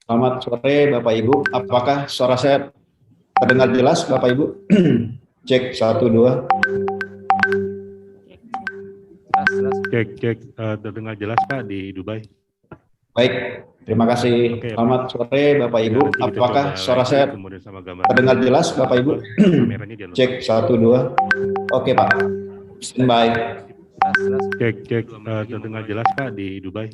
Selamat sore Bapak Ibu, apakah suara saya terdengar jelas Bapak Ibu? Cek 1, 2. Cek, terdengar jelas Pak di Dubai. Baik, terima kasih. Oke, Selamat sore Bapak Ibu, nanti kita apakah coba suara lagi, saya kemudian sama gambarnya. terdengar jelas Bapak Ibu? Kameranya jangan lupa. Cek 1, 2. Oke Pak, standby. Cek, terdengar jelas Pak di Dubai.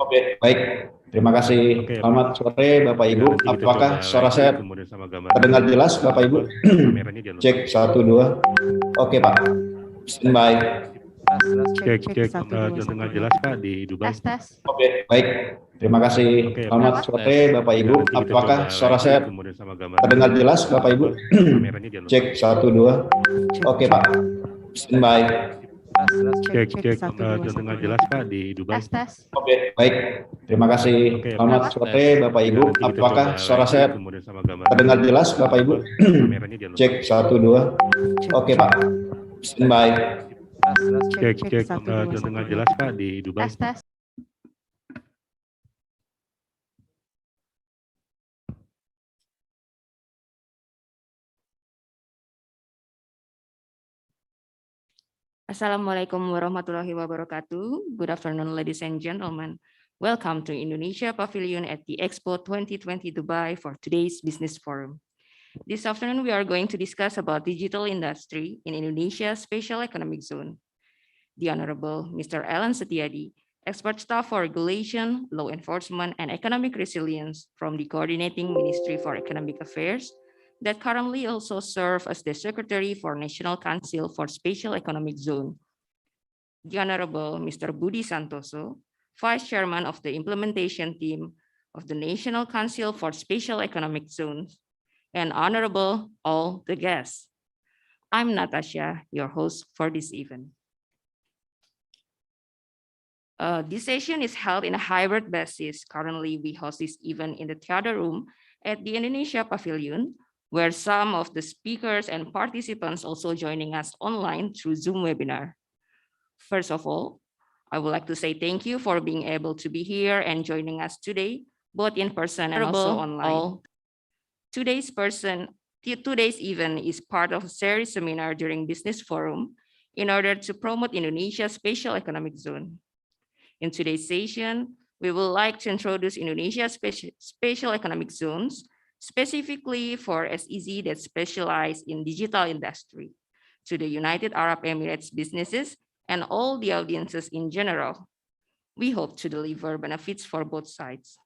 Oke, baik. Terima kasih. Oke, Selamat sore Bapak Ibu. nanti kita Apakah coba suara lagi, saya kemudian sama gambarnya. terdengar jelas Bapak Ibu? Kameranya jangan lupa. Cek 1, 2. Oke Pak, standby. Cek, terdengar jelas Pak di Dubai. Oke, baik. Terima kasih. Oke, Selamat sore Bapak Ibu. nanti kita Apakah coba suara lagi, saya kemudian sama gambarnya. terdengar jelas Bapak Ibu? Kameranya jangan lupa. Cek 1, 2. Oke Pak, standby. Cek, terdengar jelas Pak di Dubai. Oke, baik. Terima kasih. Oke, Selamat sore Bapak Ibu. nanti kita Apakah coba suara lagi, saya kemudian sama gambarnya. terdengar jelas Bapak Ibu? Kameranya jangan lupa. Cek 1, 2. Oke Pak, standby. Cek, terdengar jelas Pak di Dubai. Assalamualaikum warahmatullahi wabarakatuh. Good afternoon, ladies and gentlemen. Welcome to Indonesia Pavilion at the Expo 2020 Dubai for today's business forum. This afternoon, we are going to discuss about digital industry in Indonesia's special economic zone. The Honorable Mr. Alan Setiadi, expert staff for regulation, law enforcement, and economic resilience from the Coordinating Ministry for Economic Affairs, that currently also serve as the Secretary for National Council for Special Economic Zone. The Honorable Mr. Budi Santoso, Vice Chairman of the Implementation Team of the National Council for Special Economic Zones, and Honorable all the guests. I'm Natasha, your host for this event. This session is held in a hybrid basis. Currently, we host this event in the theater room at the Indonesia Pavilion, where some of the speakers and participants also joining us online through Zoom webinar. First of all, I would like to say thank you for being able to be here and joining us today, both in person and also online. Today's event is part of a series seminar during Business Forum in order to promote Indonesia's special economic zone. In today's session, We would like to introduce Indonesia's special economic zones, specifically for SEZ that specialize in digital industry, to the United Arab Emirates businesses and all the audiences in general. We hope to deliver benefits for both sides.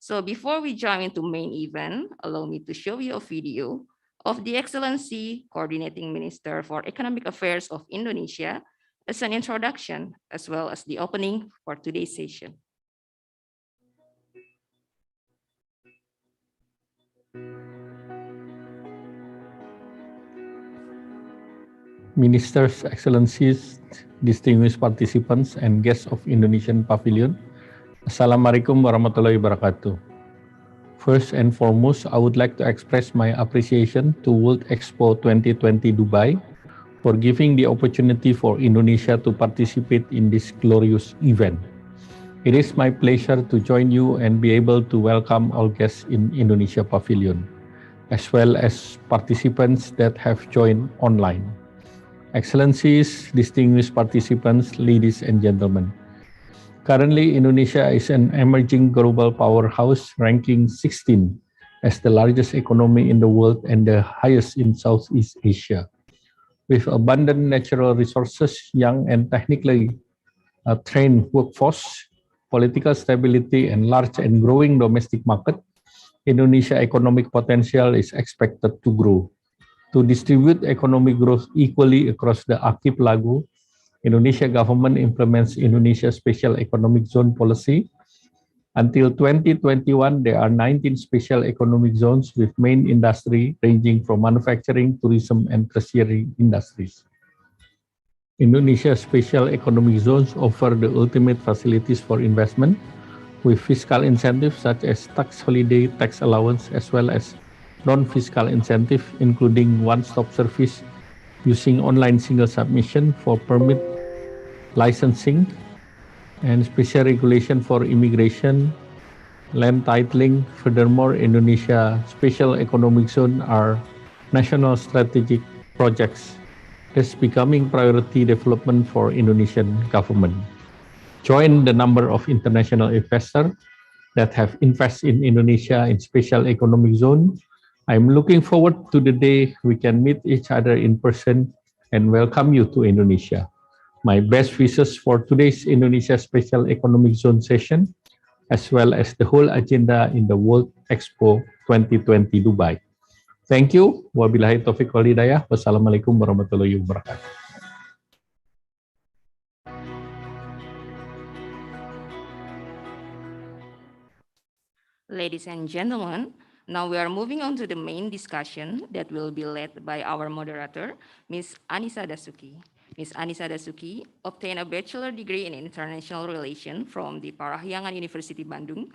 So before we jump into main event, allow me to show you a video of the Excellency Coordinating Minister for Economic Affairs of Indonesia as an introduction, as well as the opening for today's session. Ministers, Excellencies, distinguished participants, and guests of Indonesian Pavilion, Assalamualaikum warahmatullahi wabarakatuh. First and foremost, I would like to express my appreciation to World Expo 2020 Dubai for giving the opportunity for Indonesia to participate in this glorious event. It is my pleasure to join you and be able to welcome all guests in Indonesia Pavilion, as well as participants that have joined online. Excellencies, distinguished participants, ladies and gentlemen. Currently, Indonesia is an emerging global powerhouse, ranking 16 as the largest economy in the world and the highest in Southeast Asia. With abundant natural resources, young and technically trained workforce, political stability, and large and growing domestic market, Indonesia economic potential is expected to grow. To distribute economic growth equally across the archipelago, Indonesia government implements Indonesia Special Economic Zone policy. Until 2021, there are 19 special economic zones with main industry ranging from manufacturing, tourism, and tertiary industries. Indonesia Special Economic Zones offer the ultimate facilities for investment with fiscal incentives such as tax holiday, tax allowance, as well as non-fiscal incentive, including one-stop service using online single submission for permit licensing and special regulation for immigration, land titling. Furthermore, Indonesia Special Economic Zone are national strategic projects that's becoming priority development for Indonesian government. Join the number of international investors that have invested in Indonesia in Special Economic Zone. I'm looking forward to the day we can meet each other in person and welcome you to Indonesia. My best wishes for today's Indonesia Special Economic Zone session, as well as the whole agenda in the World Expo 2020 Dubai. Thank you. Wabillahi taufiq wal hidayah. Wassalamualaikum warahmatullahi wabarakatuh. Ladies and gentlemen, now we are moving on to the main discussion that will be led by our moderator, Ms. Anissa Dasuki. Ms. Anissa Dasuki obtained a bachelor degree in international relations from the Parahyangan University Bandung,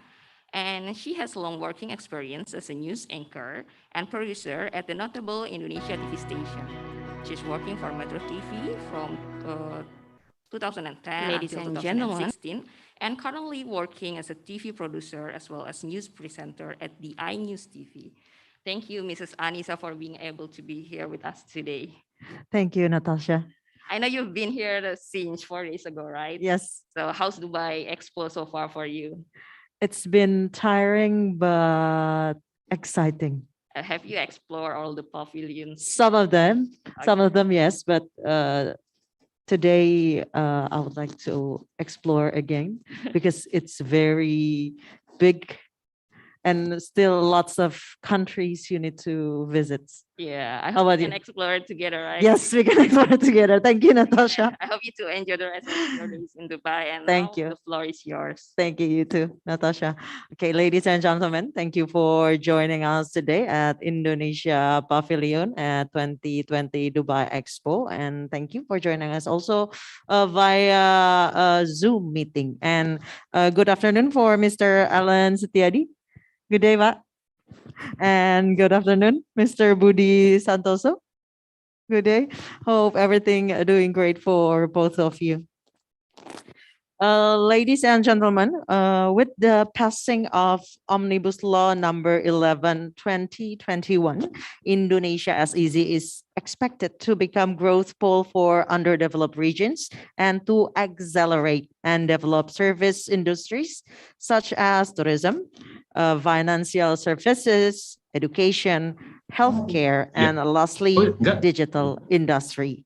and she has long working experience as a news anchor and producer at the notable Indonesia TV station. She's working for Metro TV from 2010 Ladies until and 2016, and currently working as a TV producer as well as news presenter at the iNews TV. Thank you, Mrs. Anissa, for being able to be here with us today. Thank you, Natasha. I know you've been here since 4 days ago, right? Yes, So how's Dubai Expo so far for you? it's been tiring but exciting. Have you explored all the pavilions? Some of them, yes, but today I would like to explore again because it's very big and still lots of countries you need to visit. Yeah, I How hope we about can you? explore it together, right? Yes, we can explore together. Thank you, Natasha. I hope you to enjoy the rest of your days in Dubai. And Thank now you. the floor is yours. Thank you, you too, Natasha. Okay, ladies and gentlemen, thank you for joining us today at Indonesia Pavilion at 2020 Dubai Expo. And thank you for joining us also via Zoom meeting. And good afternoon for Mr. Alan Setiadi. Good day, Pak. And good afternoon, Mr. Budi Santoso. Good day. Hope everything doing great for both of you. Ladies and gentlemen, with the passing of Omnibus Law number 11, 2021, Indonesia as easy is expected to become growth pole for underdeveloped regions and to accelerate and develop service industries such as tourism, financial services, education, healthcare, and lastly, digital industry.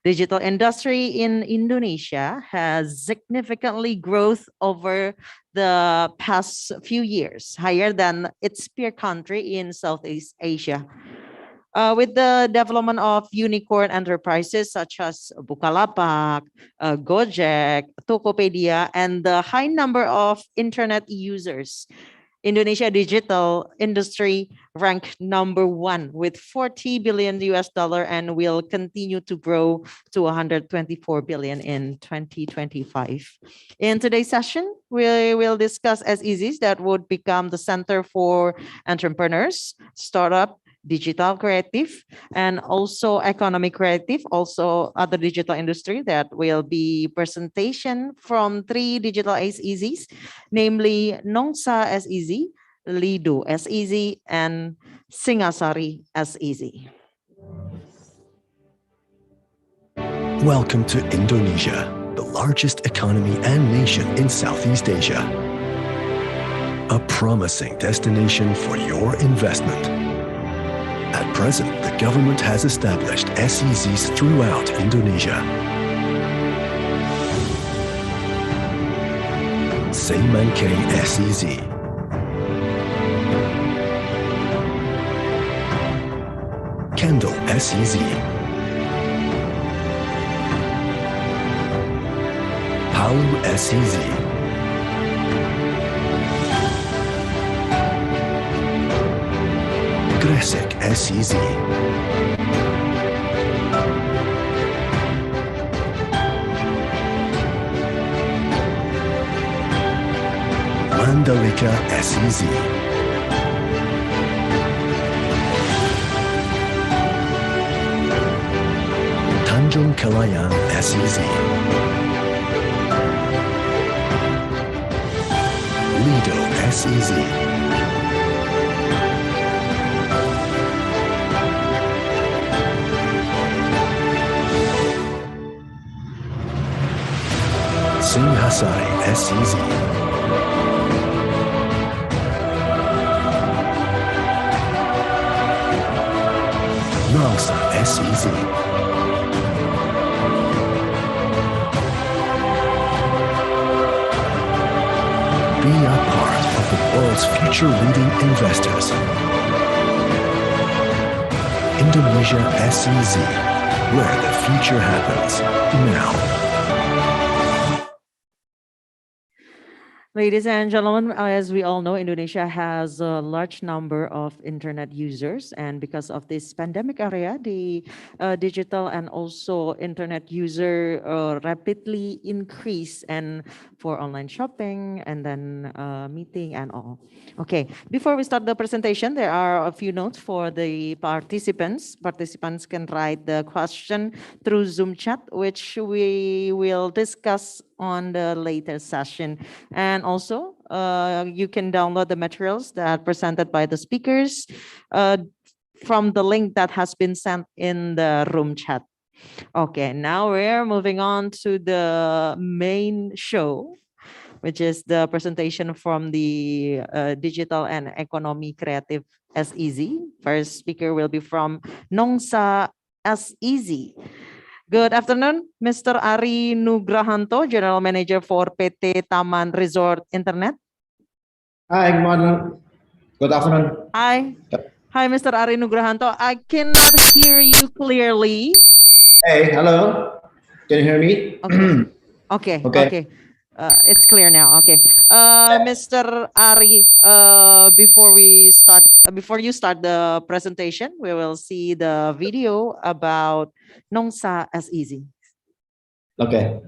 Digital industry in Indonesia has significantly growth over the past few years, higher than its peer country in Southeast Asia. With the development of unicorn enterprises such as Bukalapak, Gojek, Tokopedia, and the high number of internet users, Indonesia digital industry ranked number one with 40 billion US dollar and will continue to grow to 124 billion in 2025. In today's session, we will discuss SEZs that would become the center for entrepreneurs, startup, digital creative, and also economic creative, also other digital industry that will be presentation from 3 digital SEZs, namely Nongsa SEZ, Lido SEZ, and Singasari SEZ. Welcome to Indonesia, the largest economy and nation in Southeast Asia. A promising destination for your investment. At present, the government has established SEZs throughout Indonesia. Seimankei SEZ, Kendal SEZ, Palu SEZ, Gresik SEZ, Mandalika SEZ, Tanjung Kelayan SEZ, Lido SEZ, Singhasari SEZ, Nongsa SEZ, be a part of the world's future leading investors. Indonesia SEZ, where the future happens now. Ladies and gentlemen, as we all know, Indonesia has a large number of internet users, and because of this pandemic area, the digital and also internet user rapidly increase, and for online shopping and then meeting and all. Okay, before we start the presentation, there are a few notes for the participants. Participants can write the question through Zoom chat, which we will discuss on the later session. And also, you can download the materials that are presented by the speakers from the link that has been sent in the room chat. Okay, now we're moving on to the main show, which is the presentation from the Digital and Economy Creative SEZ. First speaker will be from Nongsa SEZ. Good afternoon, Mr. Ari Nugrahanto, General Manager for PT Taman Resort Internet. Hi, good morning. Good afternoon. Hi. Hi, Mr. Ari Nugrahanto. I cannot hear you clearly. Hey, hello. Can you hear me? Okay. It's clear now. Okay. Mr. Ari, before you start the presentation, we will see the video about Nongsa SEZ. Okay.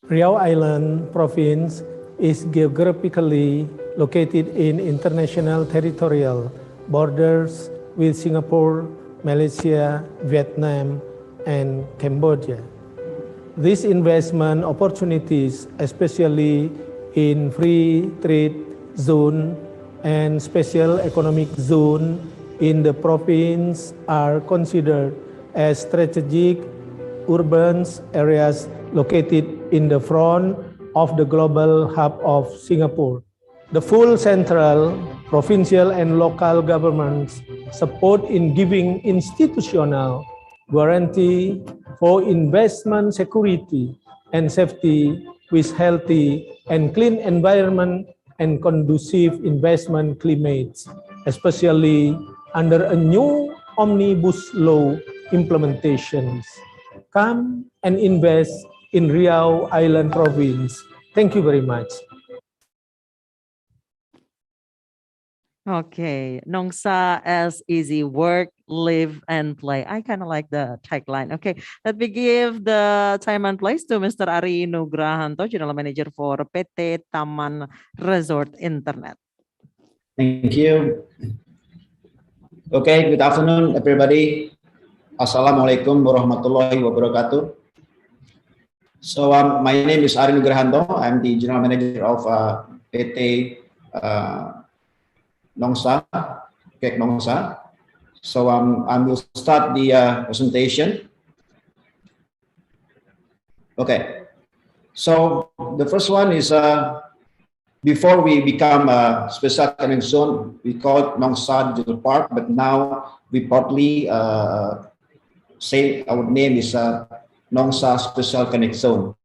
Riau Island province is geographically located in international territorial borders with Singapore, Malaysia, Vietnam, and Cambodia. These investment opportunities, especially in free trade zone and special economic zone in the province, are considered as strategic urban areas located in the front of the global hub of Singapore. The full central, provincial, and local governments support in giving institutional guarantee for investment security and safety with healthy and clean environment and conducive investment climates, especially under a new omnibus law implementations. Come and invest in Riau Island Province. Thank you very much. Okay, Nongsa as easy, work, live, and play. I kind of like the tagline. Okay, let me give the time and place to Mr. Ari Nugrahanto, General Manager for PT Taman Resort Internet. Thank you. Okay, good afternoon, everybody. Assalamualaikum warahmatullahi wabarakatuh. So my name is Ari Nugrahanto. I'm the General Manager of PT Nongsa, Kek Nongsa. So I will start the presentation. Okay. So the first one is before we become a special economic zone, we call it Nongsa Digital Park, but now we partly say our name is Nongsa Special Economic Zone.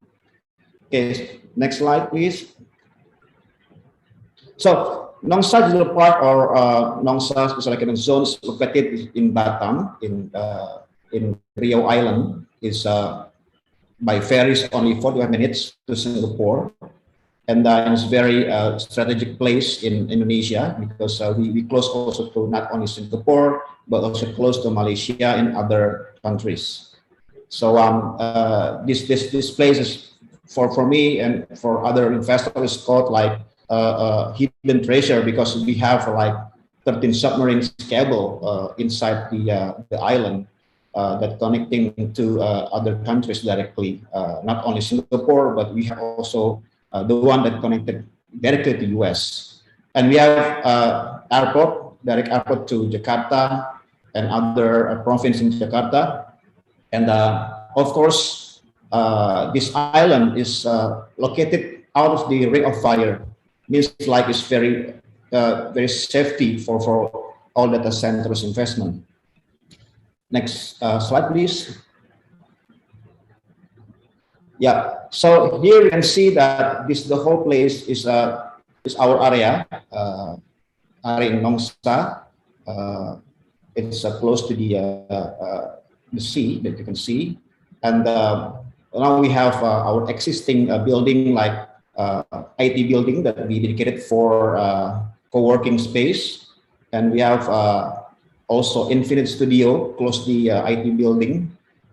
Okay, next slide, please. So Nongsa Digital Park or Nongsa Special Economic Zone is located in Batam, in Riau Island. Is by ferries only 45 minutes to Singapore, and it's very strategic place in Indonesia because we close also to not only Singapore but also close to Malaysia and other countries. So this place is for me and for other investors called like hidden treasure because we have like 13 submarines cable inside the island that connecting to other countries directly, not only Singapore, but we have also the one that connected directly to US. And we have direct airport to Jakarta and other province in Jakarta. And of course, this island is located out of the ring of fire. Means like it's very safety for all data centers investment. Next slide, please. Yeah. So here you can see that the whole place is our area, area in Nongsa. It's close to the sea that you can see, and now we have our existing building like IT building that we dedicated for co-working space, and we have also Infinite Studio close the IT building.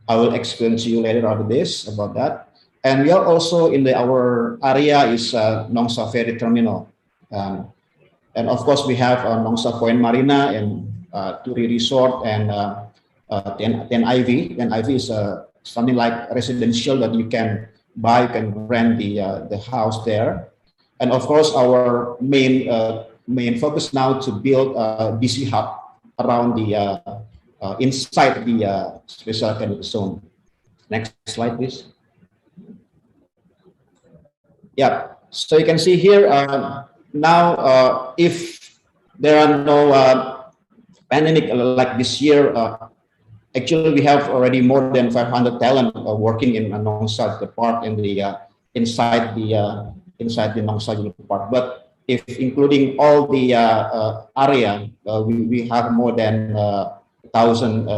I will explain to you later about this about that. And we are also in our area is Nongsa Ferry Terminal, and of course we have Nongsa Point Marina and Turi Resort and Ten Ivy. Ten Ivy is something like residential that you can buy, you can rent the house there. And of course, our main focus now to build a DC hub around the inside the special economic zone. Next slide, please. Yeah, so you can see here now if there are no pandemic like this year, actually we have already more than 500 talent working in Nongsa the park and the inside the Nongsa Park. But if including all the area, we have more than 1,000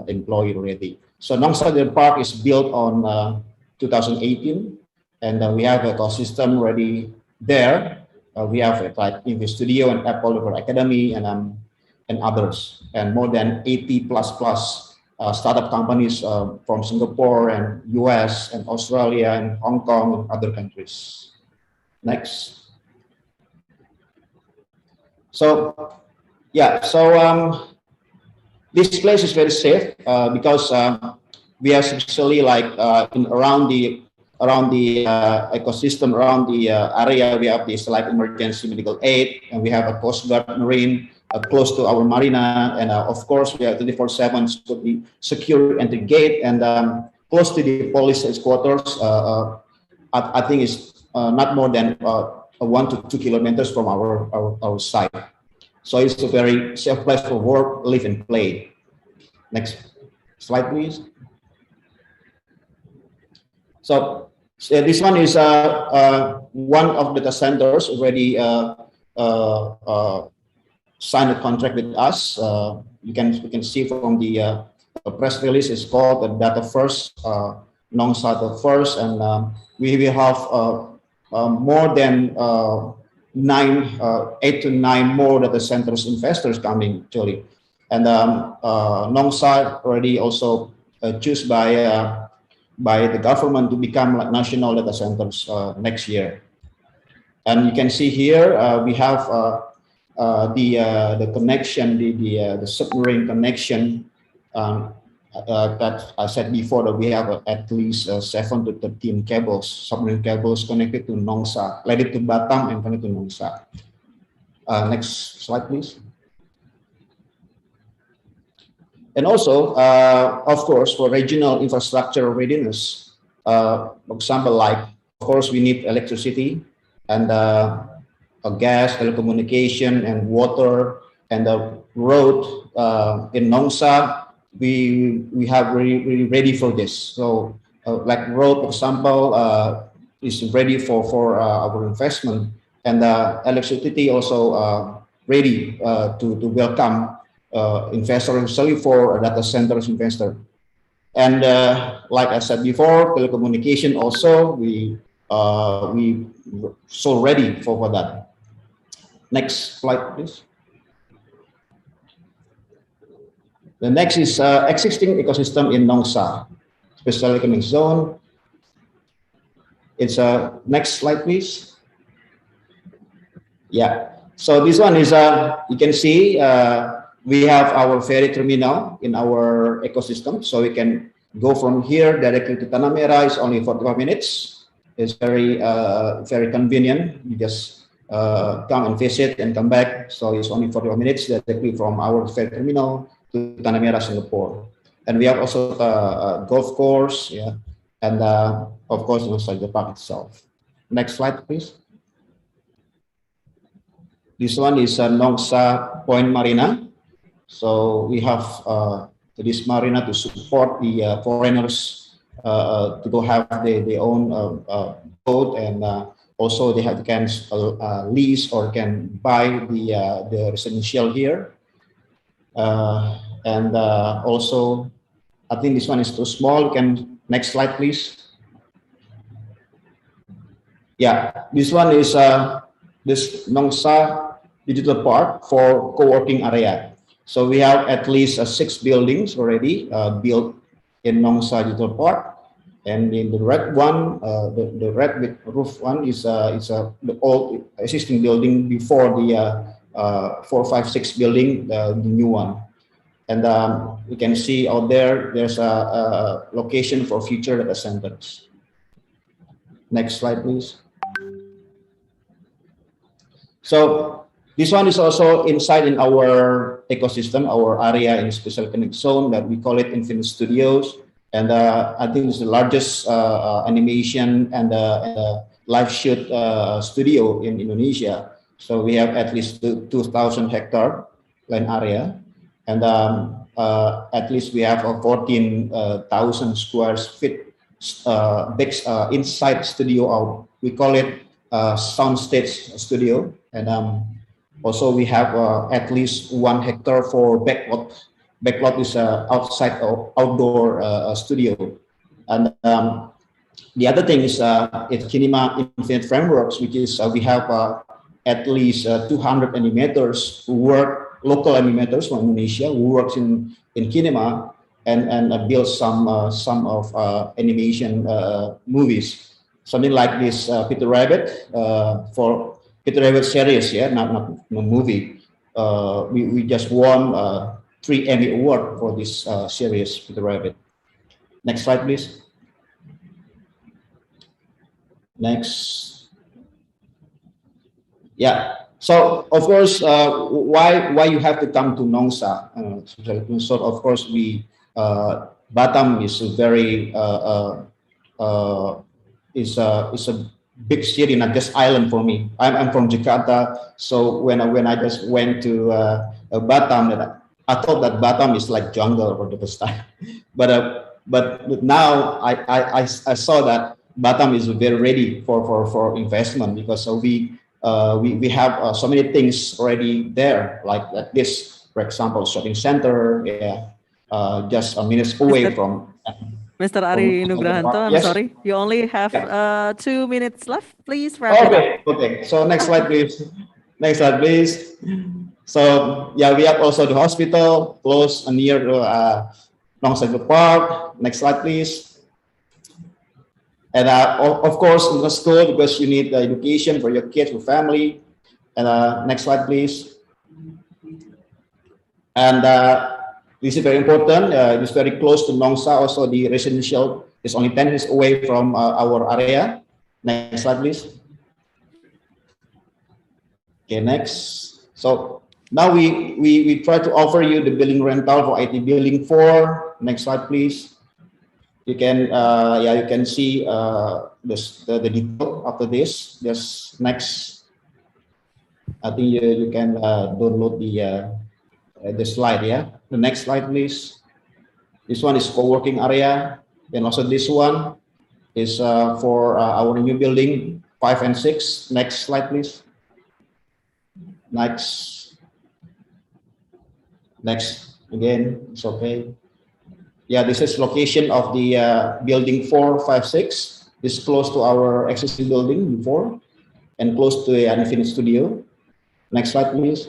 employees already. So Nongsa Park is built on 2018, and we have an ecosystem already there. We have like Infinite Studio and Apple Academy and others, and more than 80 plus startup companies from Singapore and US and Australia and Hong Kong and other countries. Next. So, yeah, so this place is very safe because we are especially like around the ecosystem, around the area. We have this like emergency medical aid, and we have a Coast Guard Marine close to our marina, and of course we have 24/7 to be secure entry gate, and close to the police headquarters. I think it's not more than 1 to 2 kilometers from our site. So it's a very safe place for work, live, and play. Next slide, please. So this one is one of the data centers already signed a contract with us. You can see from the press release. It's called the Data First, Nongsa Data First, and we will have more than 8 to 9 more data centers investors coming actually, and Nongsa already also chosen by the government to become like national data centers next year. And you can see here we have the connection, the submarine connection that I said before, that we have at least 7 to 13 cables, submarine cables connected to Nongsa, related to Batam and connected to Nongsa. Next slide, please. And also, of course, for regional infrastructure readiness, for example, like, of course, we need electricity and gas, telecommunication, and water, and the road in Nongsa. We have really ready for this. So like road, for example, is ready for our investment, and electricity also ready to welcome investor, especially for data centers investor. And like I said before, telecommunication also we so ready for that. Next slide, please. The next is existing ecosystem in Nongsa, special economic zone. It's next slide, please. Yeah. So this one is you can see we have our ferry terminal in our ecosystem, so we can go from here directly to Tanah Merah. It's only 45 minutes. It's very very convenient. You just come and visit and come back. So it's only 45 minutes directly from our ferry terminal to Tanah Merah, Singapore. And we have also a golf course, yeah, and of course inside the park itself. Next slide, please. This one is Nongsa Point Marina. So we have this marina to support the foreigners to go have their own boat, and also they can lease or can buy the residential here. And also, I think this one is too small. Can next slide, please. Yeah, this one is this Nongsa Digital Park for co-working area. So we have at least 6 buildings already built in Nongsa Digital Park, and in the red one, the red with roof one is the old existing building before the 4, 5, 6 building, the new one. And you can see out there, there's a location for future data centers. Next slide, please. So this one is also inside in our ecosystem, our area in special economic zone, that we call it Infinite Studios. And I think it's the largest animation and live shoot studio in Indonesia. So we have at least 2,000 hectare land area. And at least we have a 14,000 square feet big inside studio. We call it soundstage studio. And also we have at least 1 hectare for backlot. Backlot is outside or outdoor studio. And the other thing is it's Kinema Infinite Frameworks, which is we have at least 200 animators who work, local animators from Indonesia who works in Kinema, and build some of animation movies, something like this Peter Rabbit for Peter Rabbit series, yeah, not a movie. We just won 3 Emmy Award for this series Peter Rabbit. Next slide, please. Next. Yeah. So of course, why you have to come to Nongsa? So of course we Batam is a very is a big city, not just island for me. I'm from Jakarta, so when I just went to Batam, I thought that Batam is like jungle for the first time, but now I saw that Batam is very ready for investment, because we have so many things already there, like this, for example, shopping center, yeah, just a minute away from. Mr. Ari Nugrahanto, I'm yes. sorry, you only have 2 minutes left. Please wrap it up. Okay. So next slide, please. Next slide, please. So yeah, we have also the hospital close near Nongsa Park. Next slide, please. And of course, in the school, because you need education for your kids, your family. And next slide, please. And this is very important. It's very close to Nongsa. Also, the residential is only 10 minutes away from our area. Next slide, please. Okay, next. So now we try to offer you the building rental for IT Building 4. Next slide, please. You can you can see the detail after this. Just next. I think you can download the slide. Yeah. The next slide, please. This one is co-working area, and also this one is for our new building 5 and 6. Next slide, please. Next again. It's okay. Yeah, this is location of the building 4, 5, 6. It's close to our existing building before, and close to the unfinished studio. Next slide, please.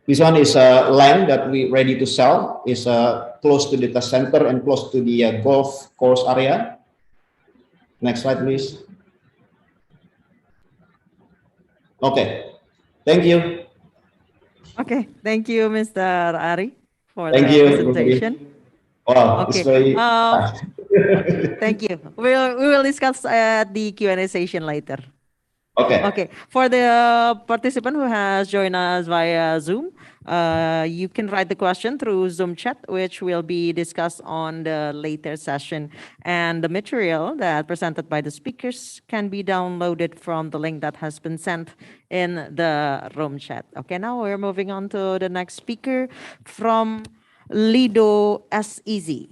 This one is land that we ready to sell. Is close to data center and close to the golf course area. Next slide, please. Okay, thank you. Okay, thank you, Mr. Ari, for Thank the you. presentation. Wow, Okay. it's very Thank you. We will discuss at the Q&A session later. okay. Okay, for the participant who has joined us via Zoom, you can write the question through Zoom chat, which will be discussed on the later session. And the material that presented by the speakers can be downloaded from the link that has been sent in the room chat. Okay, now we're moving on to the next speaker from Lido SEZ.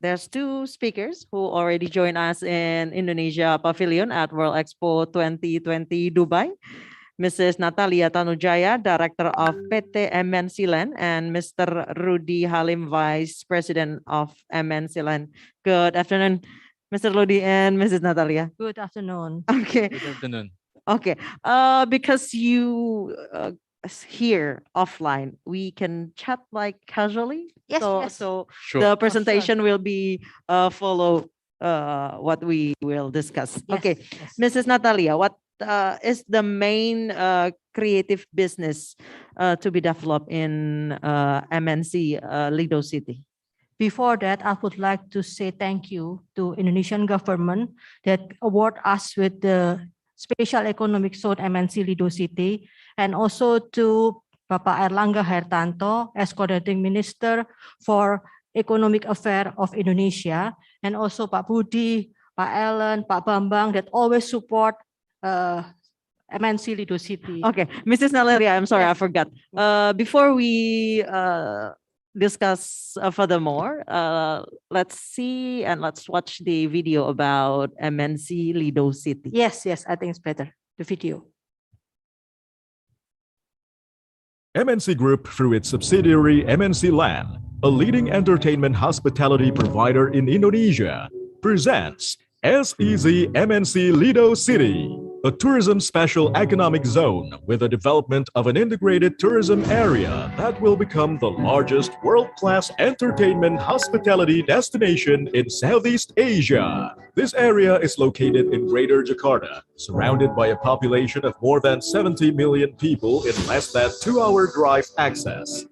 There's 2 speakers who already joined us in Indonesia Pavilion at World Expo 2020 Dubai. Mrs. Natalia Tanujaya, Director of PT MNC Land, and Mr. Rudy Halim, Vice President of MNC Land. Good afternoon, Mr. Rudy and Mrs. Natalia. Good afternoon. Okay. Good afternoon. Okay. Because you here offline, we can chat like casually. Yes, yes. So Sure. the presentation will be follow what we will discuss. Yes, Okay, yes. Mrs. Natalia, what is the main creative business to be developed in MNC Lido City? Before that, I would like to say thank you to Indonesian government that award us with the Special Economic Zone MNC Lido City, and also to Bapak Erlangga Hartanto as Coordinating Minister for Economic Affairs of Indonesia, and also Pak Budi, Pak Ellen, Pak Bambang that always support MNC Lido City. Okay, Mrs. Natalia, I'm sorry, I forgot. Before we discuss furthermore, let's see and let's watch the video about MNC Lido City. Yes, yes, I think it's better, the video. MNC Group, through its subsidiary MNC Land, a leading entertainment hospitality provider in Indonesia, presents SEZ MNC Lido City. a tourism special economic zone with the development of an integrated tourism area that will become the largest world-class entertainment hospitality destination in Southeast Asia. This area is located in Greater Jakarta, surrounded by a population of more than 70 million people in less than 2-hour drive access.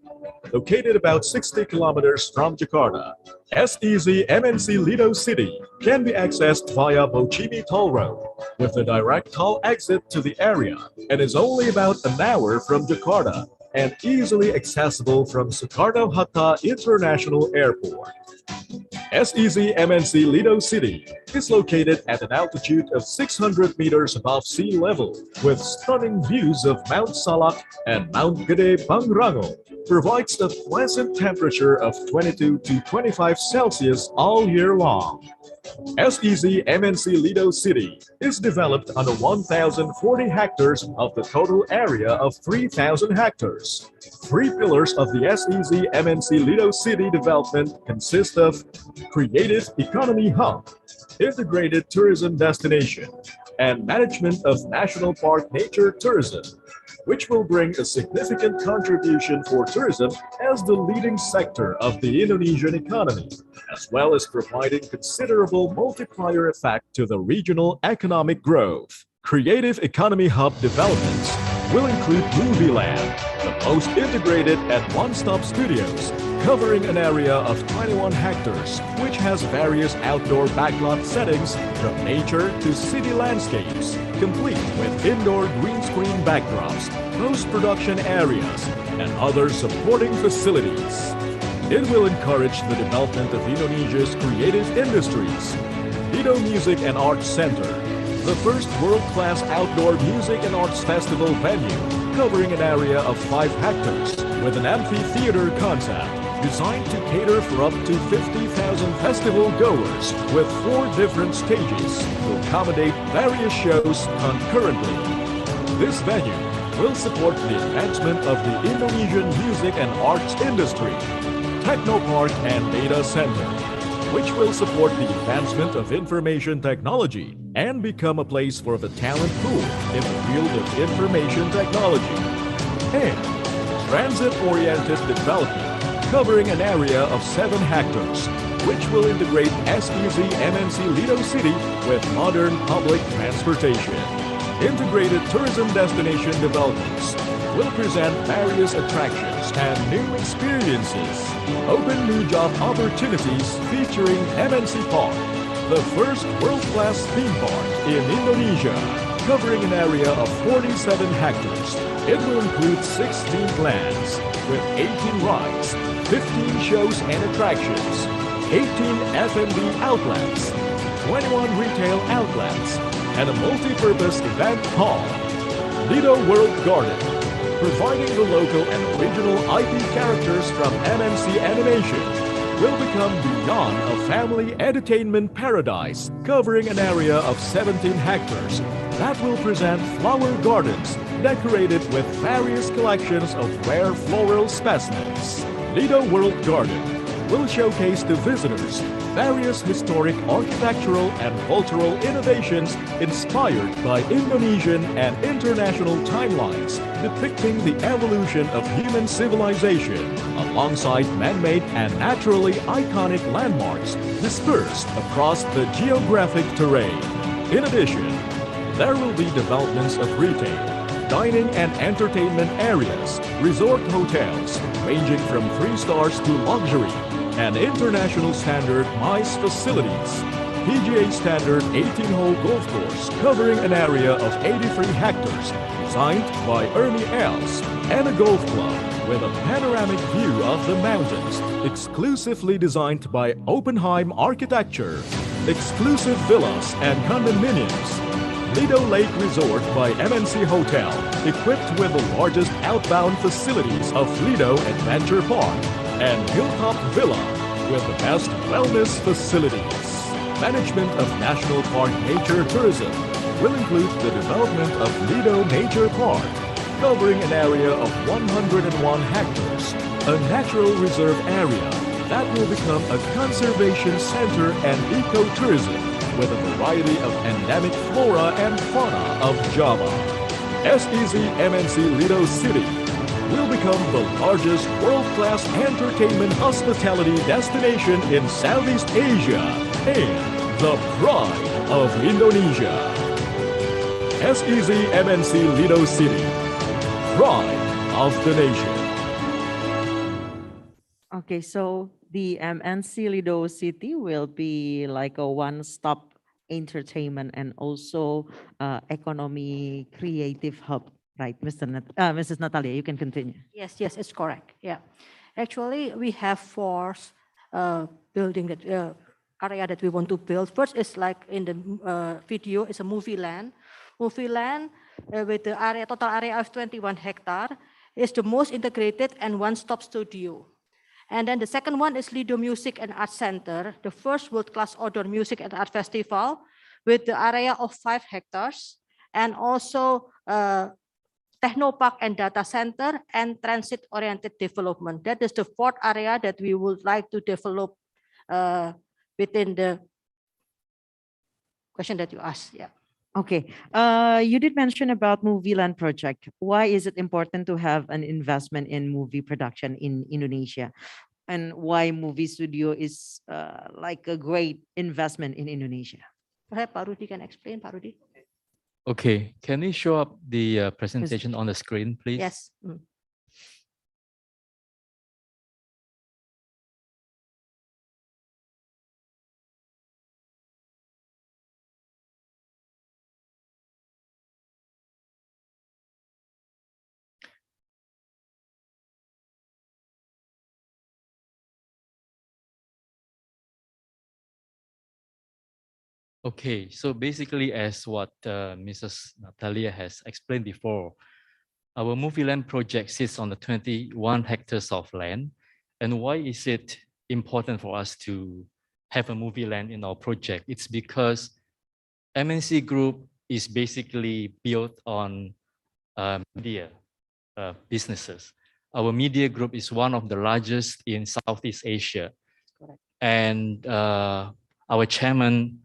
Located about 60 kilometers from Jakarta, SEZ MNC Lido City can be accessed via Bochimi Toll Road with a direct toll exit to the area and is only about an hour from Jakarta and easily accessible from Soekarno-Hatta International Airport. SEZ MNC Lido City is located at an altitude of 600 meters above sea level with stunning views of Mount Salak and Mount Gede Pangrango. Provides a pleasant temperature of 22 to 25 Celsius all year long. SEZ MNC Lido City is developed on 1,040 hectares of the total area of 3,000 hectares. 3 pillars of the SEZ MNC Lido City development consist of Creative Economy Hub, Integrated Tourism Destination, and Management of National Park Nature Tourism, which will bring a significant contribution for tourism as the leading sector of the Indonesian economy, as well as providing considerable multiplier effect to the regional economic growth. Creative Economy Hub developments will include Movie Land, the most integrated and one-stop studios, covering an area of 21 hectares, which has various outdoor backlot settings from nature to city landscapes, complete with indoor green screen backdrops, post-production areas, and other supporting facilities. It will encourage the development of Indonesia's creative industries. Lido Music and Arts Center, the first world-class outdoor music and arts festival venue, covering an area of 5 hectares with an amphitheater concept designed to cater for up to 50,000 festival goers with 4 different stages to accommodate various shows concurrently. This venue will support the advancement of the Indonesian music and arts industry. Technopark and Data Center, which will support the advancement of information technology and become a place for the talent pool in the field of information technology. And transit-oriented development, covering an area of 7 hectares, which will integrate SEZ MNC Lido City with modern public transportation. Integrated tourism destination developments will present various attractions and new experiences. Open new job opportunities featuring MNC Park, the first world-class theme park in Indonesia, covering an area of 47 hectares. It will include 16 lands with 18 rides, 15 shows and attractions, 18 F&B outlets, 21 retail outlets, and a multi-purpose event hall. Lido World Garden, providing the local and original IP characters from MNC Animation, will become beyond a family entertainment paradise, covering an area of 17 hectares that will present flower gardens decorated with various collections of rare floral specimens. Lido World Garden will showcase to visitors various historic architectural and cultural innovations inspired by Indonesian and international timelines depicting the evolution of human civilization alongside man-made and naturally iconic landmarks dispersed across the geographic terrain. In addition, there will be developments of retail, dining and entertainment areas, resort hotels ranging from 3 stars to luxury, and international standard MICE facilities, PGA standard 18-hole golf course covering an area of 83 hectares designed by Ernie Els, and a golf club with a panoramic view of the mountains exclusively designed by Oppenheim Architecture, exclusive villas and condominiums, Lido Lake Resort by MNC Hotel, equipped with the largest outbound facilities of Lido Adventure Park, and Hilltop Villa with the best wellness facilities. Management of National Park Nature Tourism will include the development of Lido Nature Park, covering an area of 101 hectares, a natural reserve area that will become a conservation center and ecotourism, with a variety of endemic flora and fauna of Java. SEZ MNC Lido City will become the largest world-class entertainment hospitality destination in Southeast Asia and the pride of Indonesia. SEZ MNC Lido City, pride of the nation. Okay, so the MNC Lido City will be like a one-stop entertainment and also economy creative hub, right, Mrs. Natalia, you can continue. Yes, yes, it's correct. Yeah. Actually, we have four building that area that we want to build. First is like in the video, it's a movie land. Movie land with the area, total area of 21 hectares is the most integrated and one-stop studio. And then the second one is Lido Music and Art Center, the first world-class outdoor music and art festival with the area of 5 hectares, and also Technopark and Data Center and transit-oriented development. That is the fourth area that we would like to develop within the question that you asked. Yeah. Okay, you did mention about Movie Land project. Why is it important to have an investment in movie production in Indonesia? And why movie studio is like a great investment in Indonesia? Perhaps Pak Rudi can explain, Pak Rudi. Okay, can you show up the presentation on the screen, please? Yes. Okay, so basically as what Mrs. Natalia has explained before, our movie land project sits on the 21 hectares of land. And why is it important for us to have a movie land in our project? It's because MNC Group is basically built on media businesses. Our media group is one of the largest in Southeast Asia. Correct. And our chairman,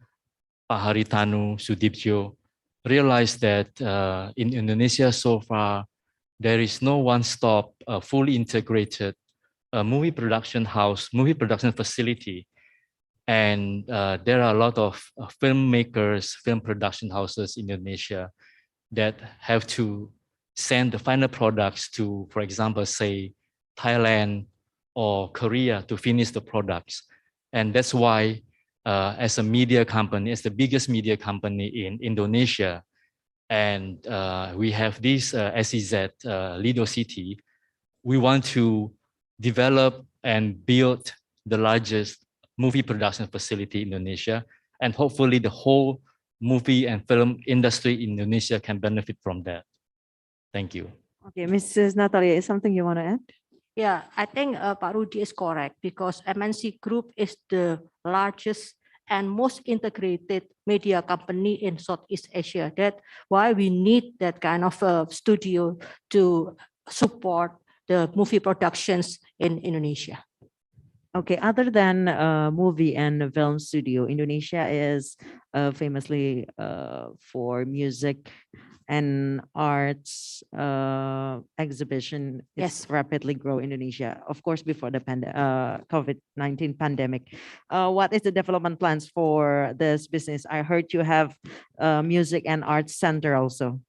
Pak Haritanu Sudibjo, realized that in Indonesia so far, there is no one-stop, fully integrated movie production house, movie production facility. And there are a lot of filmmakers, film production houses in Indonesia that have to send the final products to, for example, say Thailand or Korea to finish the products. And that's why as a media company, as the biggest media company in Indonesia, and we have this SEZ Lido City, we want to develop and build the largest movie production facility in Indonesia, and hopefully the whole movie and film industry in Indonesia can benefit from that. Thank you. Okay, Mrs. Natalia, is something you want to add? Yeah, I think Pak Rudi is correct because MNC Group is the largest and most integrated media company in Southeast Asia. That's why we need that kind of studio to support the movie productions in Indonesia. Okay, other than movie and film studio, Indonesia is famously for music and arts exhibition. It's rapidly grow Indonesia, of course, before the COVID-19 pandemic. What is the development plans for this business? I heard you have music and arts center also.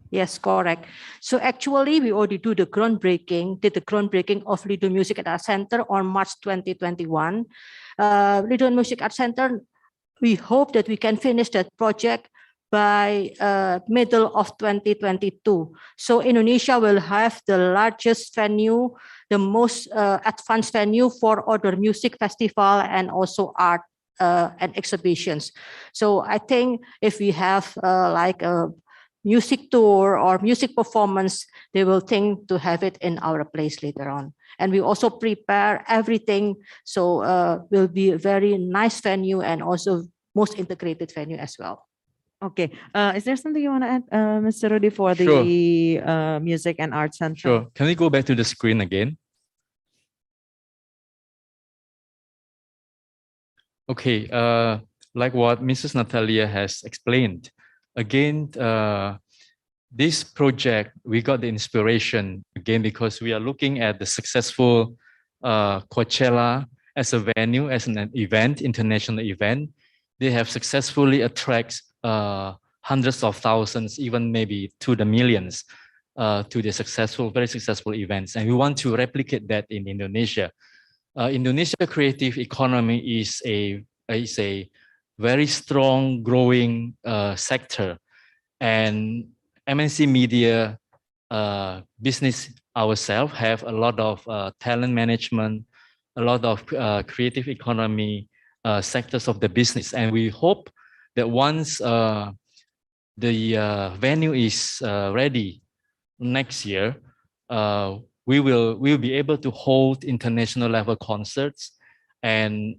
Yes, correct. So actually, we already did the groundbreaking of Lido Music and Art Center on March 2021. Lido Music Art Center, we hope that we can finish that project by middle of 2022. So Indonesia will have the largest venue, the most advanced venue for outdoor music festival and also art and exhibitions. So I think if we have like a music tour or music performance, they will think to have it in our place later on. And we also prepare everything. So will be a very nice venue and also most integrated venue as well. Okay. Is there something you want to add, Mr. Rudi, for the music and art center? Sure. Can we go back to the screen again? Okay. like what Mrs. Natalia has explained, again, this project, we got the inspiration again because we are looking at the successful Coachella as a venue, as an event, international event. They have successfully attracted hundreds of thousands, even maybe to the millions, to the successful, very successful events. And we want to replicate that in Indonesia. Indonesia creative economy is a very strong growing sector, and MNC media business ourselves have a lot of talent management, a lot of creative economy sectors of the business, and we hope that once the venue is ready next year, we will be able to hold international level concerts and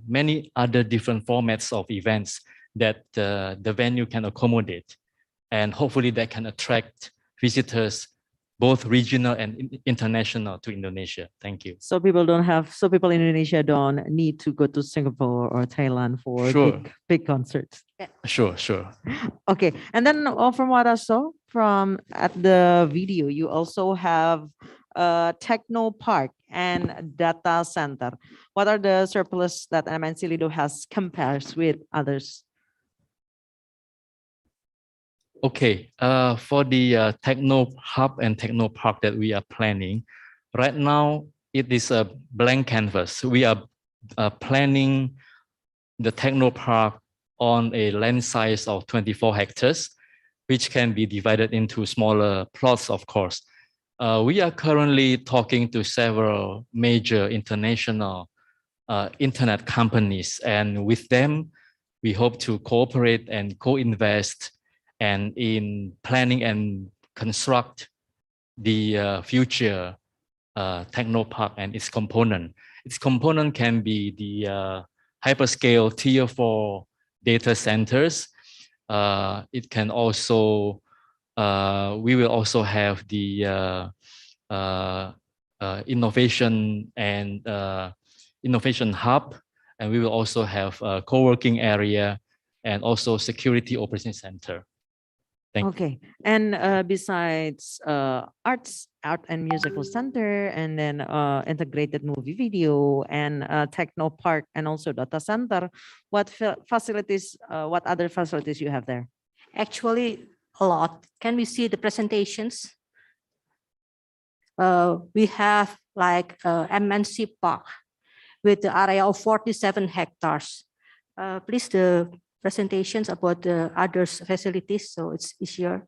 many other different formats of events that the venue can accommodate, and hopefully that can attract visitors, both regional and international, to Indonesia. Thank you. So people in Indonesia don't need to go to Singapore or Thailand for Sure. big concerts. Sure. Okay, and then from what I saw from at the video, you also have a techno park and data center. What are the surplus that MNC Lido has compares with others? Okay, for the techno hub and techno park that we are planning, right now it is a blank canvas. We are planning the techno park on a land size of 24 hectares, which can be divided into smaller plots, of course. We are currently talking to several major international internet companies, and with them, we hope to cooperate and co-invest and in planning and construct the future techno park and its component. Its component can be the hyperscale tier 4 data centers. It can also, we will also have the innovation and innovation hub, and we will also have a co-working area and also security operations center. Okay, and besides art and musical center, and then integrated movie video and techno park and also data center, what facilities, what other facilities you have there? Actually, a lot. Can we see the presentations? We have like MNC Park with the area of 47 hectares. Please, the presentations about the other facilities, so it's easier.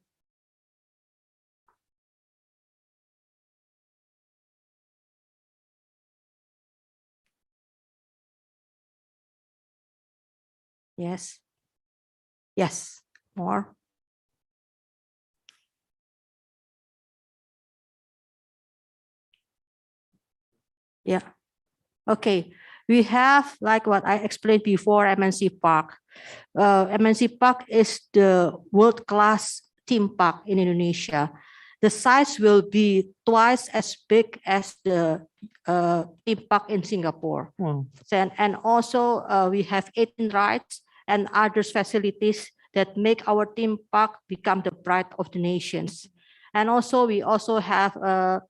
Yes. Yes, more. Yeah. Okay. We have, like what I explained before, MNC Park. MNC Park is the world-class theme park in Indonesia. The size will be twice as big as the theme park in Singapore. Wow. And also we have 18 rides and other facilities that make our theme park become the pride of the nations. And also we also have a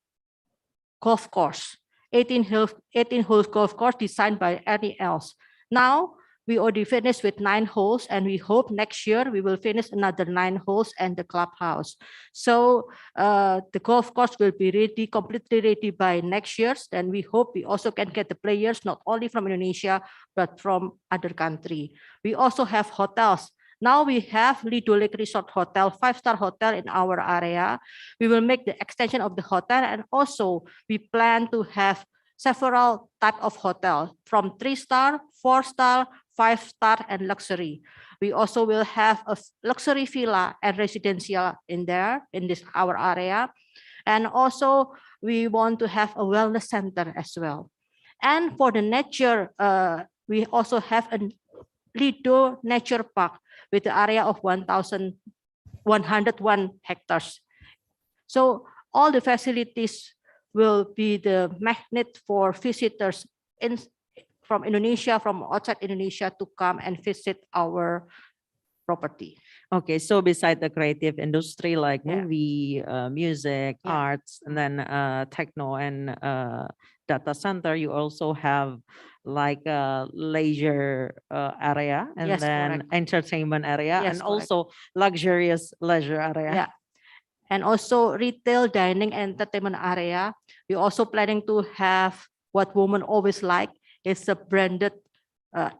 golf course. 18-hole golf course designed by Ernie Els. Now, we already finished with 9 holes, and we hope next year we will finish another 9 holes and the clubhouse. So the golf course will be ready, completely ready by next year. And we hope we also can get the players not only from Indonesia, but from other country. We also have hotels. Now we have Lido Lake Resort Hotel, 5-star hotel in our area. We will make the extension of the hotel, and also we plan to have several types of hotel from 3-star, 4-star, 5-star, and luxury. We also will have a luxury villa and residential in there, in this our area. And also we want to have a wellness center as well. And for the nature, we also have a Lido Nature Park with the area of 1,101 hectares. So all the facilities will be the magnet for visitors from Indonesia, from outside Indonesia to come and visit our property. Okay, so beside the creative industry like Yeah. movie, music, Yeah. arts, and then techno and data center, you also have like a leisure area and Yes, then correct. entertainment area Yes, and correct. also luxurious leisure area. Yeah. And also retail, dining, entertainment area. We're also planning to have what women always like. It's a branded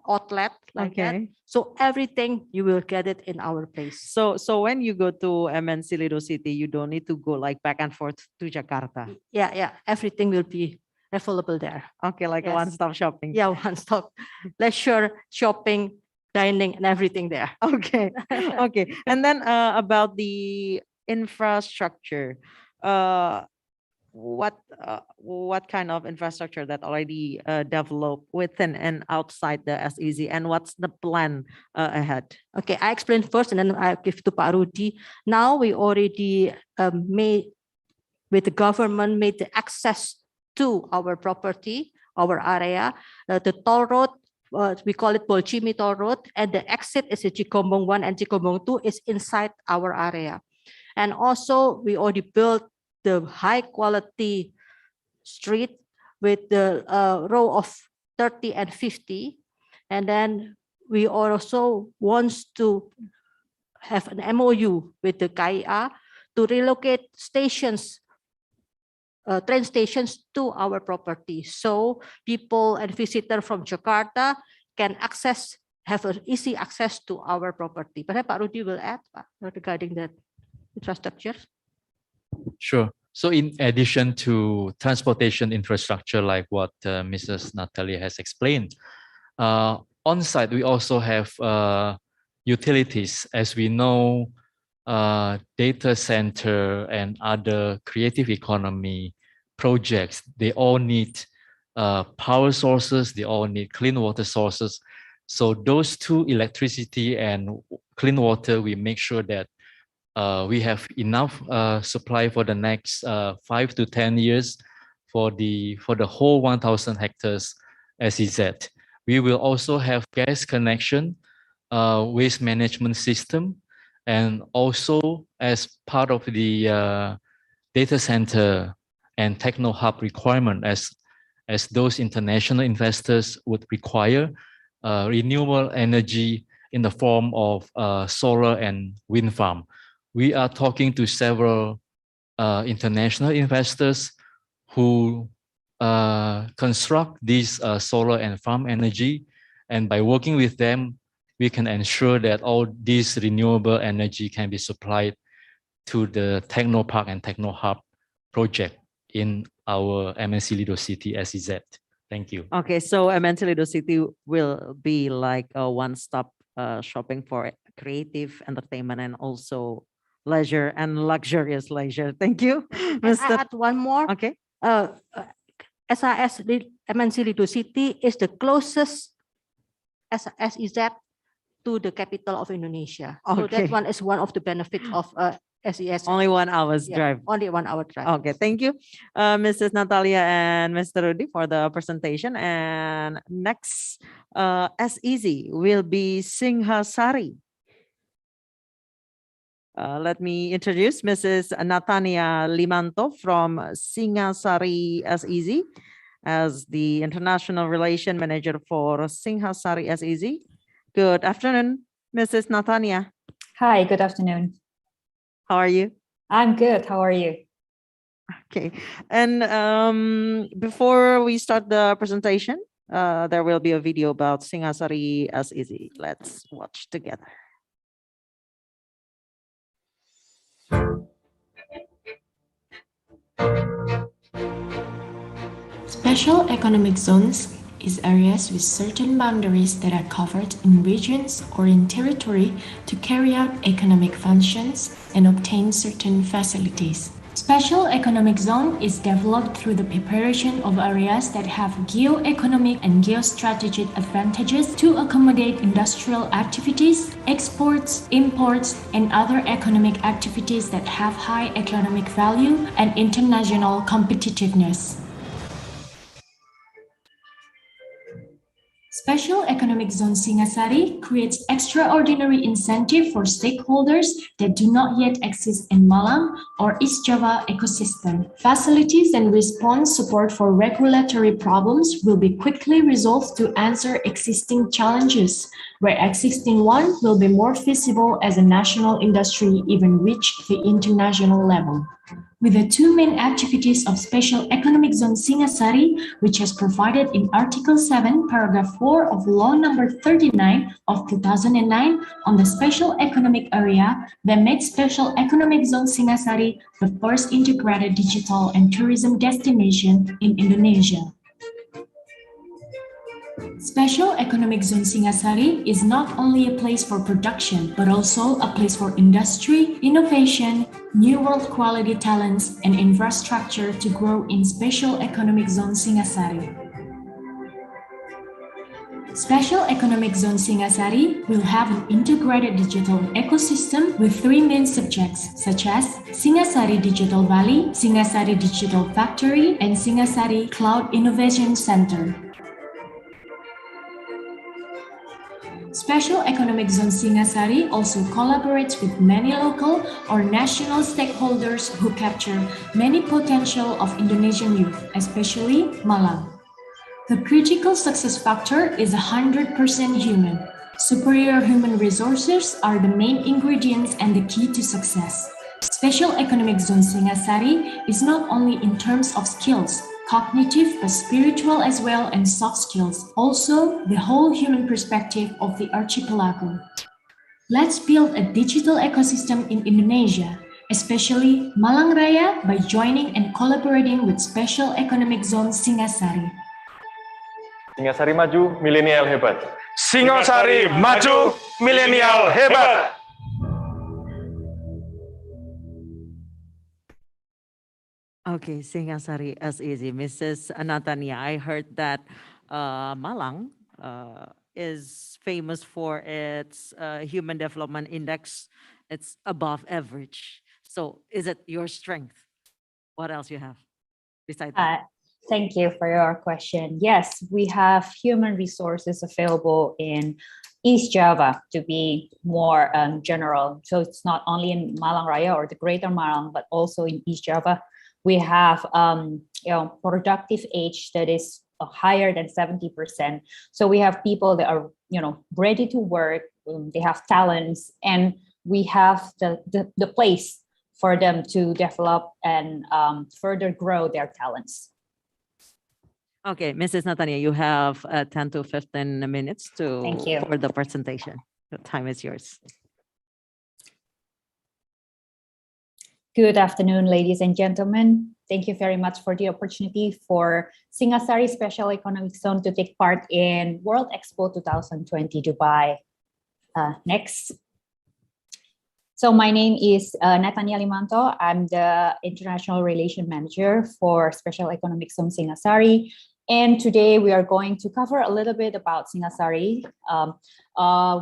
outlet like that. Okay. So everything you will get it in our place. So when you go to MNC Lido City, you don't need to go like back and forth to Jakarta. Yeah. Everything will be available there. Okay, like a Yes. one-stop shopping. Yeah, one-stop leisure, shopping, dining, and everything there. Okay. Okay. And then about the infrastructure, what kind of infrastructure that already developed within and outside the SEZ, and what's the plan ahead? Okay, I explain first and then I give to Pak Rudi. Now we already made, with the government, made the access to our property, our area, the toll road, we call it Bolchimi Toll Road, and the exit is the Cikombong 1 and Cikombong 2 is inside our area. And also we already built the high quality street with the row of 30 and 50. And then we also want to have an MOU with the KIA to relocate stations, train stations to our property. So people and visitors from Jakarta can have an easy access to our property. Perhaps Pak Rudi will add regarding that infrastructure. Sure. So in addition to transportation infrastructure, like what Mrs. Natalia has explained, on site, we also have utilities. As we know, data center and other creative economy projects, they all need power sources, they all need clean water sources. So those two, electricity and clean water, we make sure that we have enough supply for the next 5 to 10 years for the whole 1,000 hectares SEZ. We will also have gas connection, waste management system, and also as part of the data center and techno hub requirement, as those international investors would require renewable energy in the form of solar and wind farm. We are talking to several international investors who construct these solar and farm energy. And by working with them, we can ensure that all this renewable energy can be supplied to the Techno Park and Techno Hub project in our MNC Lido City SEZ. Thank you. Okay, so MNC Lido City will be like a one-stop shopping for creative entertainment and also leisure and luxurious leisure. Thank you, And I add one more. Okay. SAS MNC Lido City is the closest SEZ to the capital of Indonesia. So Okay. that one is one of the benefits of SEZ. Only 1 hour's drive. Only 1 hour drive. Okay, thank you, Mrs. Natalia and Mr. Rudi for the presentation. And next, SEZ will be Singhasari. Let me introduce Mrs. Natania Limanto from Singhasari SEZ as the International Relation Manager for Singhasari SEZ. Good afternoon, Mrs. Natania. Hi, good afternoon. How are you? I'm good. How are you? Okay. And before we start the presentation, there will be a video about Singhasari SEZ. Let's watch together. Special economic zones is areas with certain boundaries that are covered in regions or in territory to carry out economic functions and obtain certain facilities. Special economic zone is developed through the preparation of areas that have geo-economic and geostrategic advantages to accommodate industrial activities, exports, imports, and other economic activities that have high economic value and international competitiveness. Special Economic Zone Singasari creates extraordinary incentive for stakeholders that do not yet exist in Malang or East Java ecosystem. Facilities and response support for regulatory problems will be quickly resolved to answer existing challenges, where existing one will be more feasible as a national industry even reach the international level. With the two main activities of Special Economic Zone Singasari, which is provided in Article 7, Paragraph 4 of Law Number 39 of 2009 on the Special Economic Area, that makes Special Economic Zone Singasari the first integrated digital and tourism destination in Indonesia. Special Economic Zone Singasari is not only a place for production, but also a place for industry, innovation, new world quality talents, and infrastructure to grow in Special Economic Zone Singasari. Special Economic Zone Singasari will have an integrated digital ecosystem with three main subjects, such as Singasari Digital Valley, Singasari Digital Factory, and Singasari Cloud Innovation Center. Special Economic Zone Singasari also collaborates with many local or national stakeholders who capture many potential of Indonesian youth, especially Malang. The critical success factor is 100% human. Superior human resources are the main ingredients and the key to success. Special Economic Zone Singasari is not only in terms of skills, cognitive but spiritual as well, and soft skills, also the whole human perspective of the archipelago. Let's build a digital ecosystem in Indonesia, especially Malang Raya, by joining and collaborating with Special Economic Zone Singasari. Singasari maju, milenial hebat. Singasari maju, milenial hebat. Okay, Singasari as easy. Mrs. Natania, I heard that Malang is famous for its Human Development Index. It's above average. So is it your strength? What else you have besides that? Thank you for your question. Yes, we have human resources available in East Java, to be more general. So it's not only in Malang Raya or the Greater Malang, but also in East Java. We have productive age that is higher than 70%. So we have people that are ready to work. They have talents, and we have the place for them to develop and further grow their talents. Okay, Mrs. Natania, you have 10 to 15 minutes for the presentation. The time is yours. Good afternoon, ladies and gentlemen. Thank you very much for the opportunity for Singasari Special Economic Zone to take part in World Expo 2020 Dubai. Next. So my name is Natania Limanto. I'm the International Relation Manager for Special Economic Zone Singasari. And today we are going to cover a little bit about Singasari.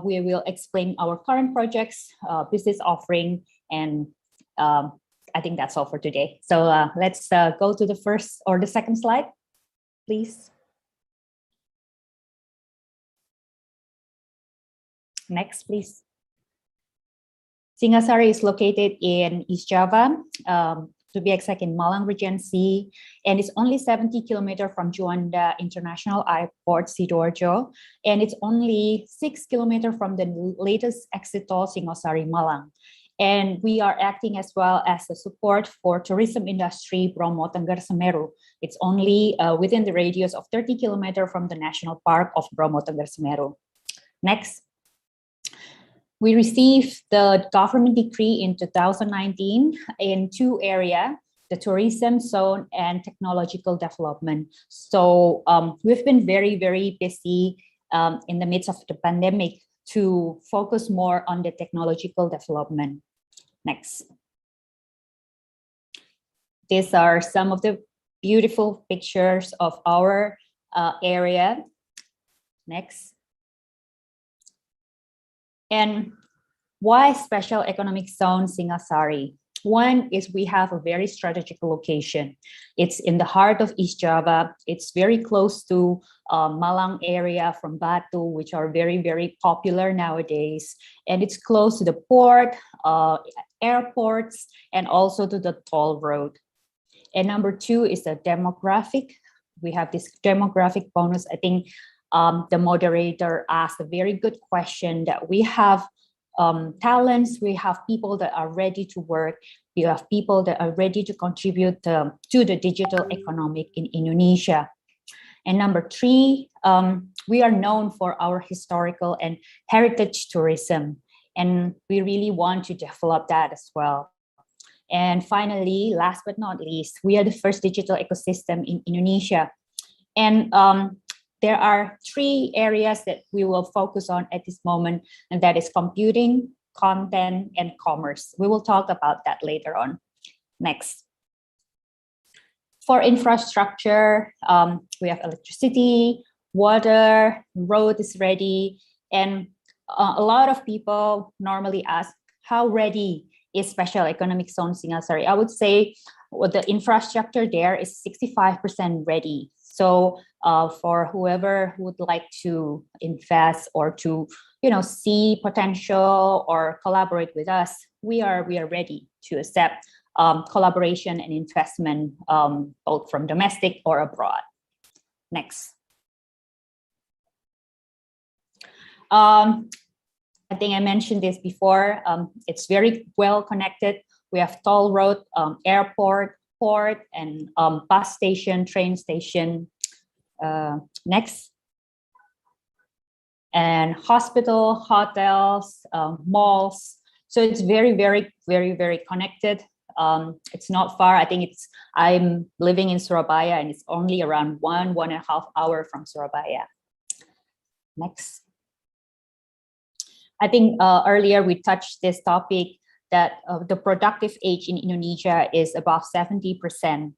We will explain our current projects, business offering, and I think that's all for today. So let's go to the first or the second slide, please. Next, please. Singasari is located in East Java, to be exact in Malang Regency, and it's only 70 kilometers from Juanda International Airport, Sidoarjo, and it's only 6 kilometers from the latest exit toll, Singasari Malang. And we are acting as well as a support for tourism industry, Bromo Tengger Semeru. It's only within the radius of 30 kilometers from the National Park of Bromo Tengger Semeru. Next. We received the government decree in 2019 in two areas, the tourism zone and technological development. So we've been very, very busy in the midst of the pandemic to focus more on the technological development. Next. These are some of the beautiful pictures of our area. Next. And why Special Economic Zone Singasari? One is we have a very strategic location. It's in the heart of East Java. It's very close to Malang area from Batu, which are very, very popular nowadays. And it's close to the port, airports, and also to the toll road. And number two is the demographic. We have this demographic bonus. I think the moderator asked a very good question that we have talents, we have people that are ready to work, we have people that are ready to contribute to the digital economic in Indonesia. And number three, we are known for our historical and heritage tourism, and we really want to develop that as well. And finally, last but not least, we are the first digital ecosystem in Indonesia. And there are three areas that we will focus on at this moment, and that is computing, content, and commerce. We will talk about that later on. Next. For infrastructure, we have electricity, water, road is ready, and a lot of people normally ask, how ready is Special Economic Zone Singasari? I would say the infrastructure there is 65% ready. So for whoever would like to invest or to see potential or collaborate with us, we are ready to accept collaboration and investment both from domestic or abroad. Next. I think I mentioned this before. It's very well connected. We have toll road, airport, port, and bus station, train station. Next. And hospital, hotels, malls. So it's very, very, very, very connected. It's not far. I think I'm living in Surabaya, and it's only around 1.5 hours from Surabaya. Next. I think earlier we touched this topic that the productive age in Indonesia is above 70%.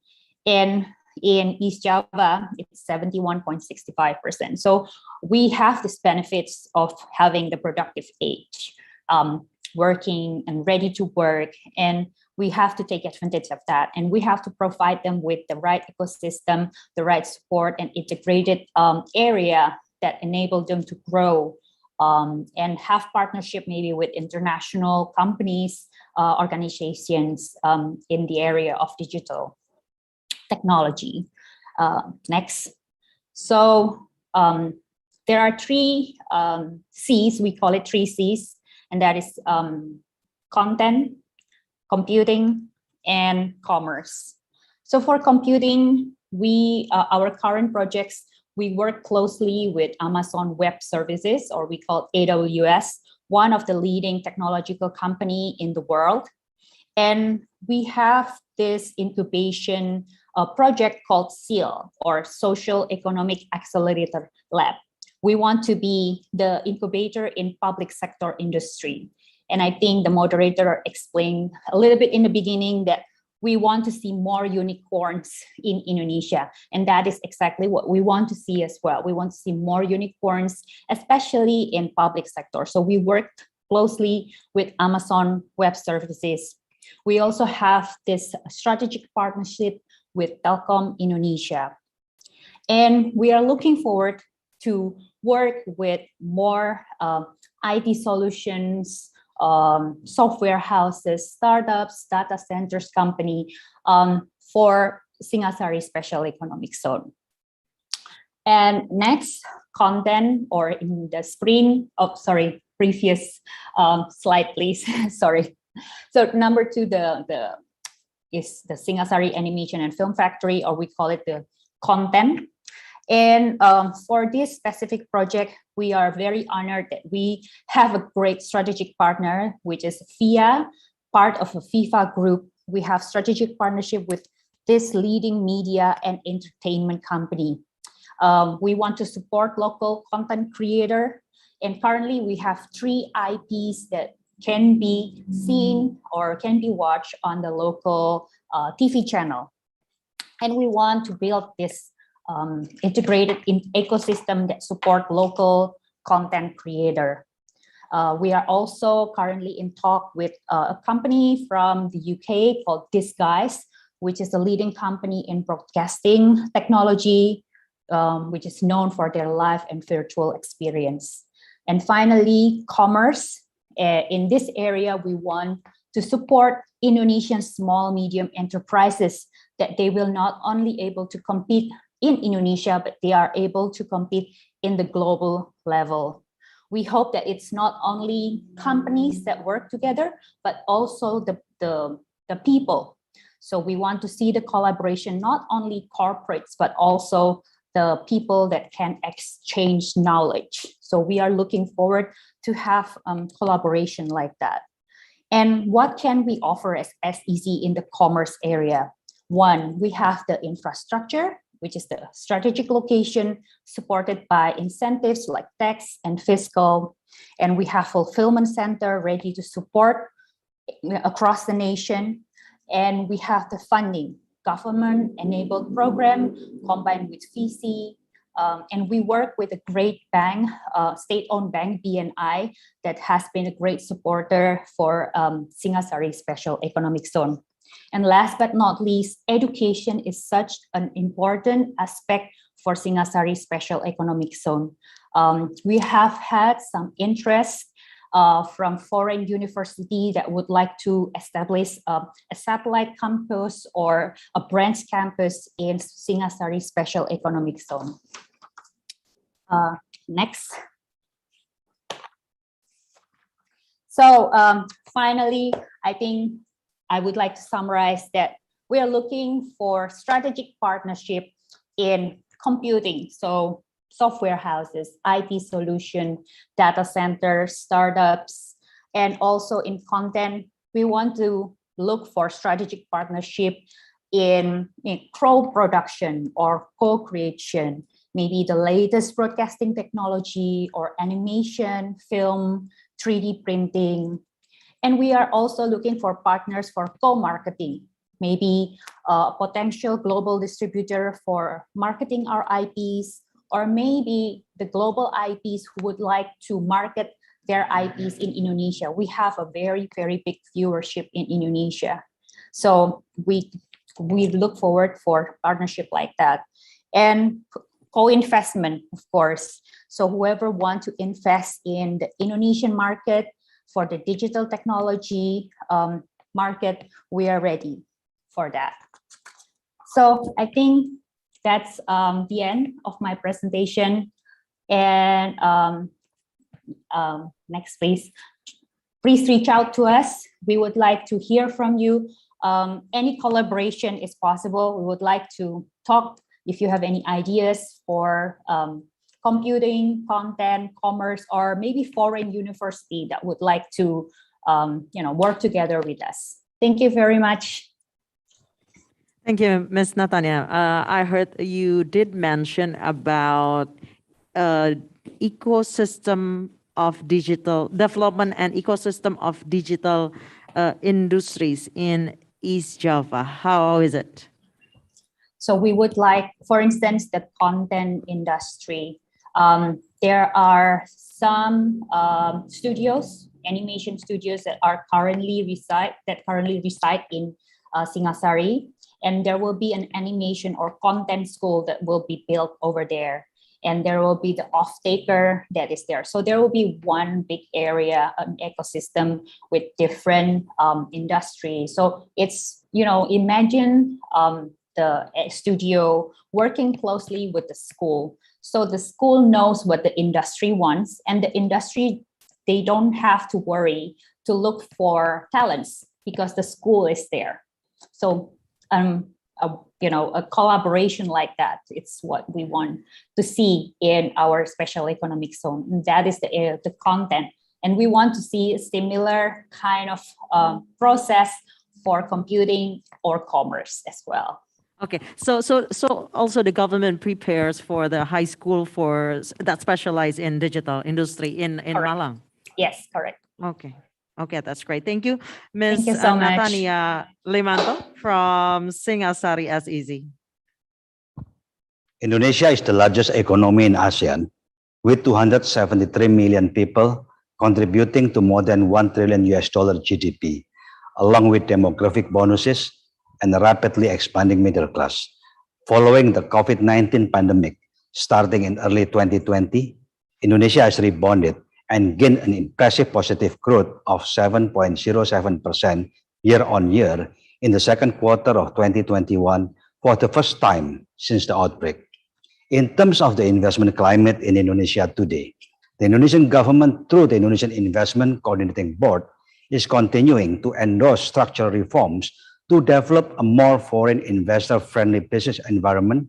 And in East Java, it's 71.65%. So we have these benefits of having the productive age, working and ready to work. And we have to take advantage of that. And we have to provide them with the right ecosystem, the right support, and integrated area that enable them to grow. And have partnership maybe with international companies, organizations in the area of digital technology. Next. So there are three C's, we call it 3 C's, and that is content, computing, and commerce. So for computing, our current projects, we work closely with Amazon Web Services, or we call AWS, one of the leading technological company in the world. And we have this incubation project called SEAL, or Social Economic Accelerator Lab. We want to be the incubator in public sector industry. And I think the moderator explained a little bit in the beginning that we want to see more unicorns in Indonesia. And that is exactly what we want to see as well. We want to see more unicorns, especially in public sector. So we work closely with Amazon Web Services. We also have this strategic partnership with Telkom Indonesia. And we are looking forward to work with more IT solutions, software houses, startups, data centers company for Singasari Special Economic Zone. And next, content, or in the screen, previous slide, please. Sorry. So number 2, is the Singasari Animation and Film Factory, or we call it the content. And for this specific project, we are very honored that we have a great strategic partner, which is FIA, part of a FIFA group. We have strategic partnership with this leading media and entertainment company. We want to support local content creator. And currently we have 3 IPs that can be seen or can be watched on the local TV channel. And we want to build this integrated ecosystem that support local content creator. We are also currently in talk with a company from the UK called Disguise, which is a leading company in broadcasting technology, which is known for their live and virtual experience. And finally, commerce. In this area, we want to support Indonesian small, medium enterprises that they will not only able to compete in Indonesia, but they are able to compete in the global level. We hope that it's not only companies that work together, but also the people. So we want to see the collaboration, not only corporates, but also the people that can exchange knowledge. So we are looking forward to have collaboration like that. And what can we offer as SEZ in the commerce area? One, we have the infrastructure, which is the strategic location supported by incentives like tax and fiscal. And we have fulfillment center ready to support across the nation. And we have the funding, government-enabled program combined with VC. And we work with a great bank, state-owned bank, BNI, that has been a great supporter for Singasari Special Economic Zone. And last but not least, education is such an important aspect for Singasari Special Economic Zone. We have had some interest from foreign university that would like to establish a satellite campus or a branch campus in Singasari Special Economic Zone. Next. So finally, I think I would like to summarize that we are looking for strategic partnership in computing. So software houses, IT solution, data centers, startups, and also in content, we want to look for strategic partnership in co-production or co-creation, maybe the latest broadcasting technology or animation, film, 3D printing. And we are also looking for partners for co-marketing, maybe a potential global distributor for marketing our IPs, or maybe the global IPs who would like to market their IPs in Indonesia. We have a very, very big viewership in Indonesia. So we look forward for partnership like that. And co-investment, of course. So whoever wants to invest in the Indonesian market for the digital technology market, we are ready for that. So I think that's the end of my presentation. And next, please. Please reach out to us. We would like to hear from you. Any collaboration is possible. We would like to talk if you have any ideas for computing, content, commerce, or maybe foreign university that would like to work together with us. Thank you very much. Thank you, Ms. Natania. I heard you did mention about ecosystem of digital development and ecosystem of digital industries in East Java. How is it? So we would like, for instance, the content industry. There are some studios, animation studios that currently reside in Singasari, and there will be an animation or content school that will be built over there, and there will be the off-taker that is there. So there will be one big area, an ecosystem with different industries. So it's, imagine the studio working closely with the school. So the school knows what the industry wants, and the industry, they don't have to worry to look for talents because the school is there. So a collaboration like that, it's what we want to see in our special economic zone. And that is the content. And we want to see a similar kind of process for computing or commerce as well. Okay, so also the government prepares for the high school that specialize in digital industry in Malang. Yes, correct. Okay, that's great. Thank you, Ms. Thank you so much. Natania Limanto from Singasari SEZ. Indonesia is the largest economy in ASEAN with 273 million people contributing to more than $1 trillion GDP, along with demographic bonuses and a rapidly expanding middle class. Following the COVID-19 pandemic, starting in early 2020, Indonesia has rebounded and gained an impressive positive growth of 7.07% year-on-year in the second quarter of 2021 for the first time since the outbreak. In terms of the investment climate in Indonesia today, the Indonesian government, through the Indonesian Investment Coordinating Board, is continuing to endorse structural reforms to develop a more foreign investor-friendly business environment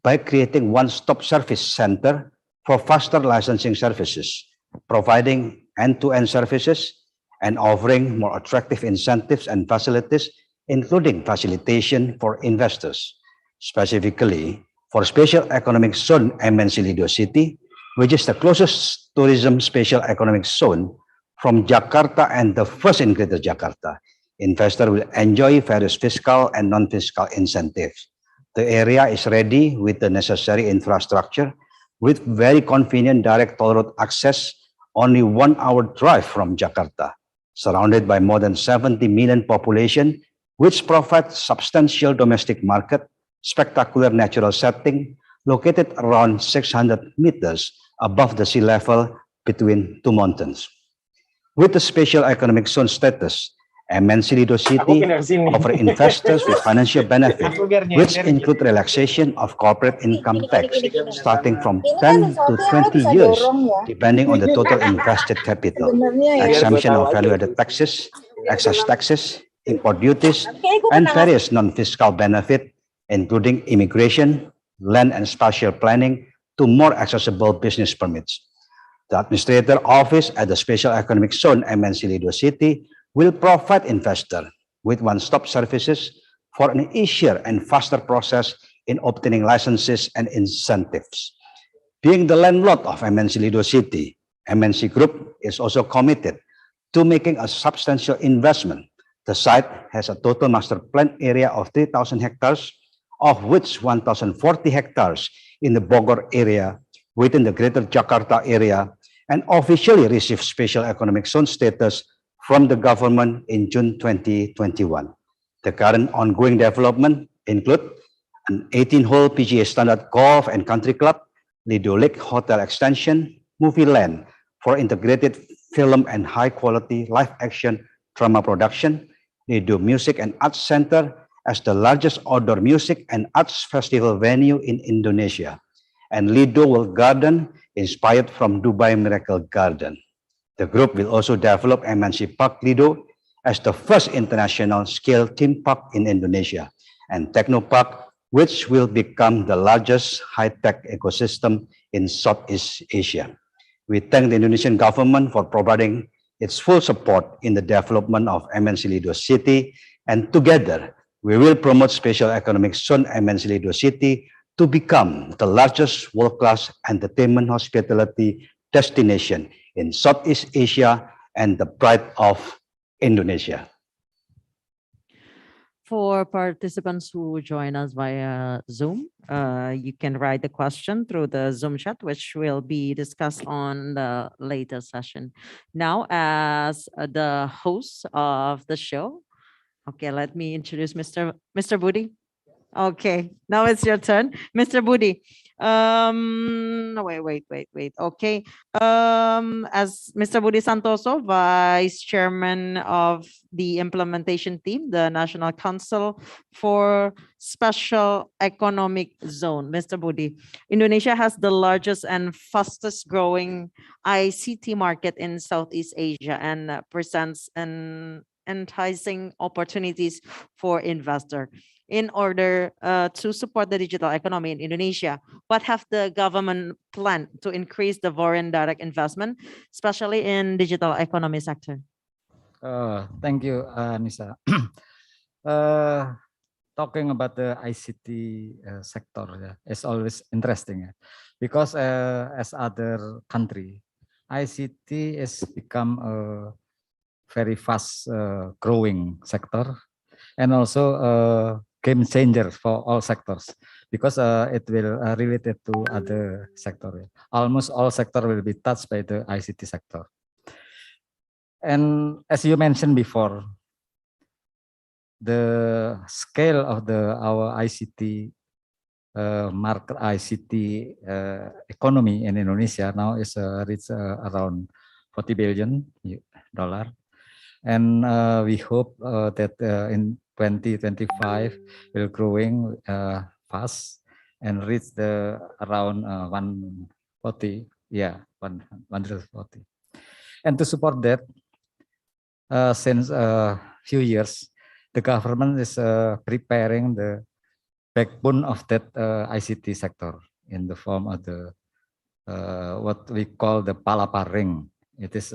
by creating one-stop service center for faster licensing services, providing end-to-end services, and offering more attractive incentives and facilities, including facilitation for investors. Specifically, for Special Economic Zone MNC Lido City, which is the closest tourism special economic zone from Jakarta and the first in Greater Jakarta, investors will enjoy various fiscal and non-fiscal incentives. The area is ready with the necessary infrastructure, with very convenient direct toll road access, only 1 hour drive from Jakarta, surrounded by more than 70 million population, which provides substantial domestic market, spectacular natural setting, located around 600 meters above the sea level between two mountains. With the special economic zone status, MNC Lido City offer investors with financial benefits, which include relaxation of corporate income tax, starting from 10 to 20 years, depending on the total invested capital, exemption of value-added taxes, excess taxes, import duties, and various non-fiscal benefits, including immigration, land and spatial planning, to more accessible business permits. The Administrator Office at the Special Economic Zone MNC Lido City will provide investors with one-stop services for an easier and faster process in obtaining licenses and incentives. Being the landlord of MNC Lido City, MNC Group is also committed to making a substantial investment. The site has a total master plan area of 3,000 hectares, of which 1,040 hectares in the Bogor area within the Greater Jakarta area, and officially received Special Economic Zone status from the government in June 2021. The current ongoing development include an 18-hole PGA standard golf and country club, Lido Lake Hotel extension, movie land for integrated film and high-quality live-action drama production, Lido Music and Arts Center as the largest outdoor music and arts festival venue in Indonesia, and Lido World Garden inspired from Dubai Miracle Garden. The group will also develop MNC Park Lido as the first international scale theme park in Indonesia, and Techno Park, which will become the largest high-tech ecosystem in Southeast Asia. We thank the Indonesian government for providing its full support in the development of MNC Lido City, and together we will promote Special Economic Zone MNC Lido City to become the largest world-class entertainment hospitality destination in Southeast Asia and the pride of Indonesia. For participants who join us via Zoom, you can write the question through the Zoom chat, which will be discussed on the later session. Now, as the host of the show, okay, let me introduce Mr. Budi. Okay, now it's your turn, Mr. Budi. Wait. Okay, as Mr. Budi Santoso, Vice Chairman of the Implementation Team, the National Council for Special Economic Zone. Mr. Budi, Indonesia has the largest and fastest growing ICT market in Southeast Asia and presents an enticing opportunities for investors. In order to support the digital economy in Indonesia, what have the government planned to increase the foreign direct investment, especially in digital economy sector? Thank you, Nisa. Talking about the ICT sector is always interesting, because as other country, ICT has become a very fast growing sector, and also game changer for all sectors, because it will related to other sector. Almost all sector will be touched by the ICT sector. And as you mentioned before, the scale of our ICT market, ICT economy in Indonesia now is reached around $40 billion, and we hope that in 2025 will growing fast and reach around 140, 140. And to support that, since a few years, the government is preparing the backbone of that ICT sector in the form of the what we call the palaparing. It is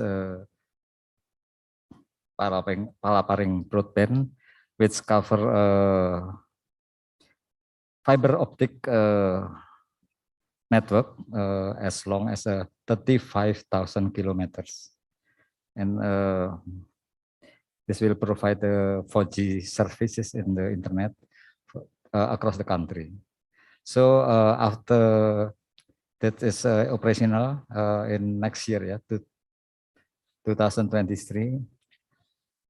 palaparing broadband, which cover fiber optic network as long as 35,000 kilometers, and this will provide the 4G services in the internet across the country. So after that is operational in next year, 2023,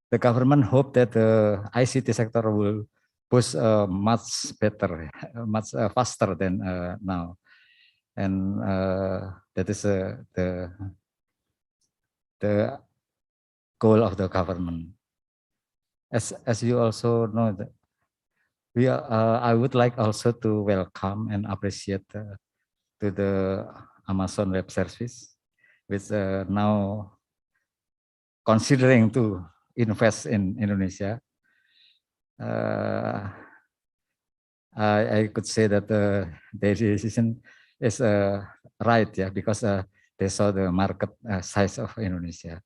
the government hope that the ICT sector will push much better, much faster than now, and that is the goal of the government. As you also know, that I would like also to welcome and appreciate to the Amazon Web Service, which now considering to invest in Indonesia. I could say that their decision is right, because they saw the market size of Indonesia.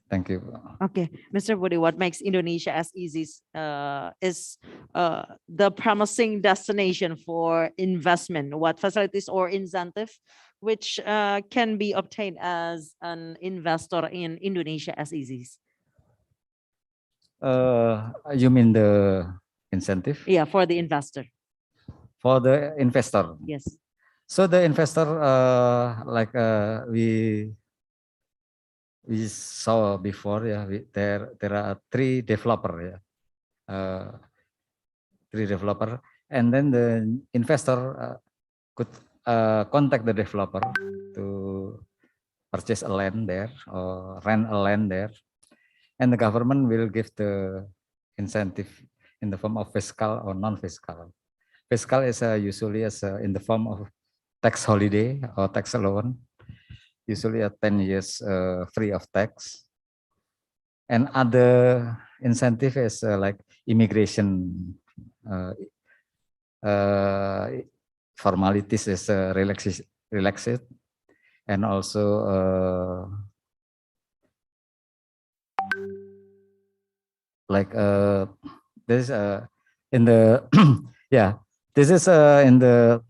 Thank you. Okay, Mr. Budi, what makes Indonesia as easy is the promising destination for investment. What facilities or incentive which can be obtained as an investor in Indonesia as easy? You mean the incentive? Yeah, for the investor. For the investor. Yes. So the investor, like we saw before, there are three developer, and then the investor could contact the developer to purchase a land there or rent a land there, and the government will give the incentive in the form of fiscal or non-fiscal. Fiscal is usually in the form of tax holiday or tax loan, usually 10 years free of tax. And other incentive is like immigration formalities is relaxed, and also like this in the this is in the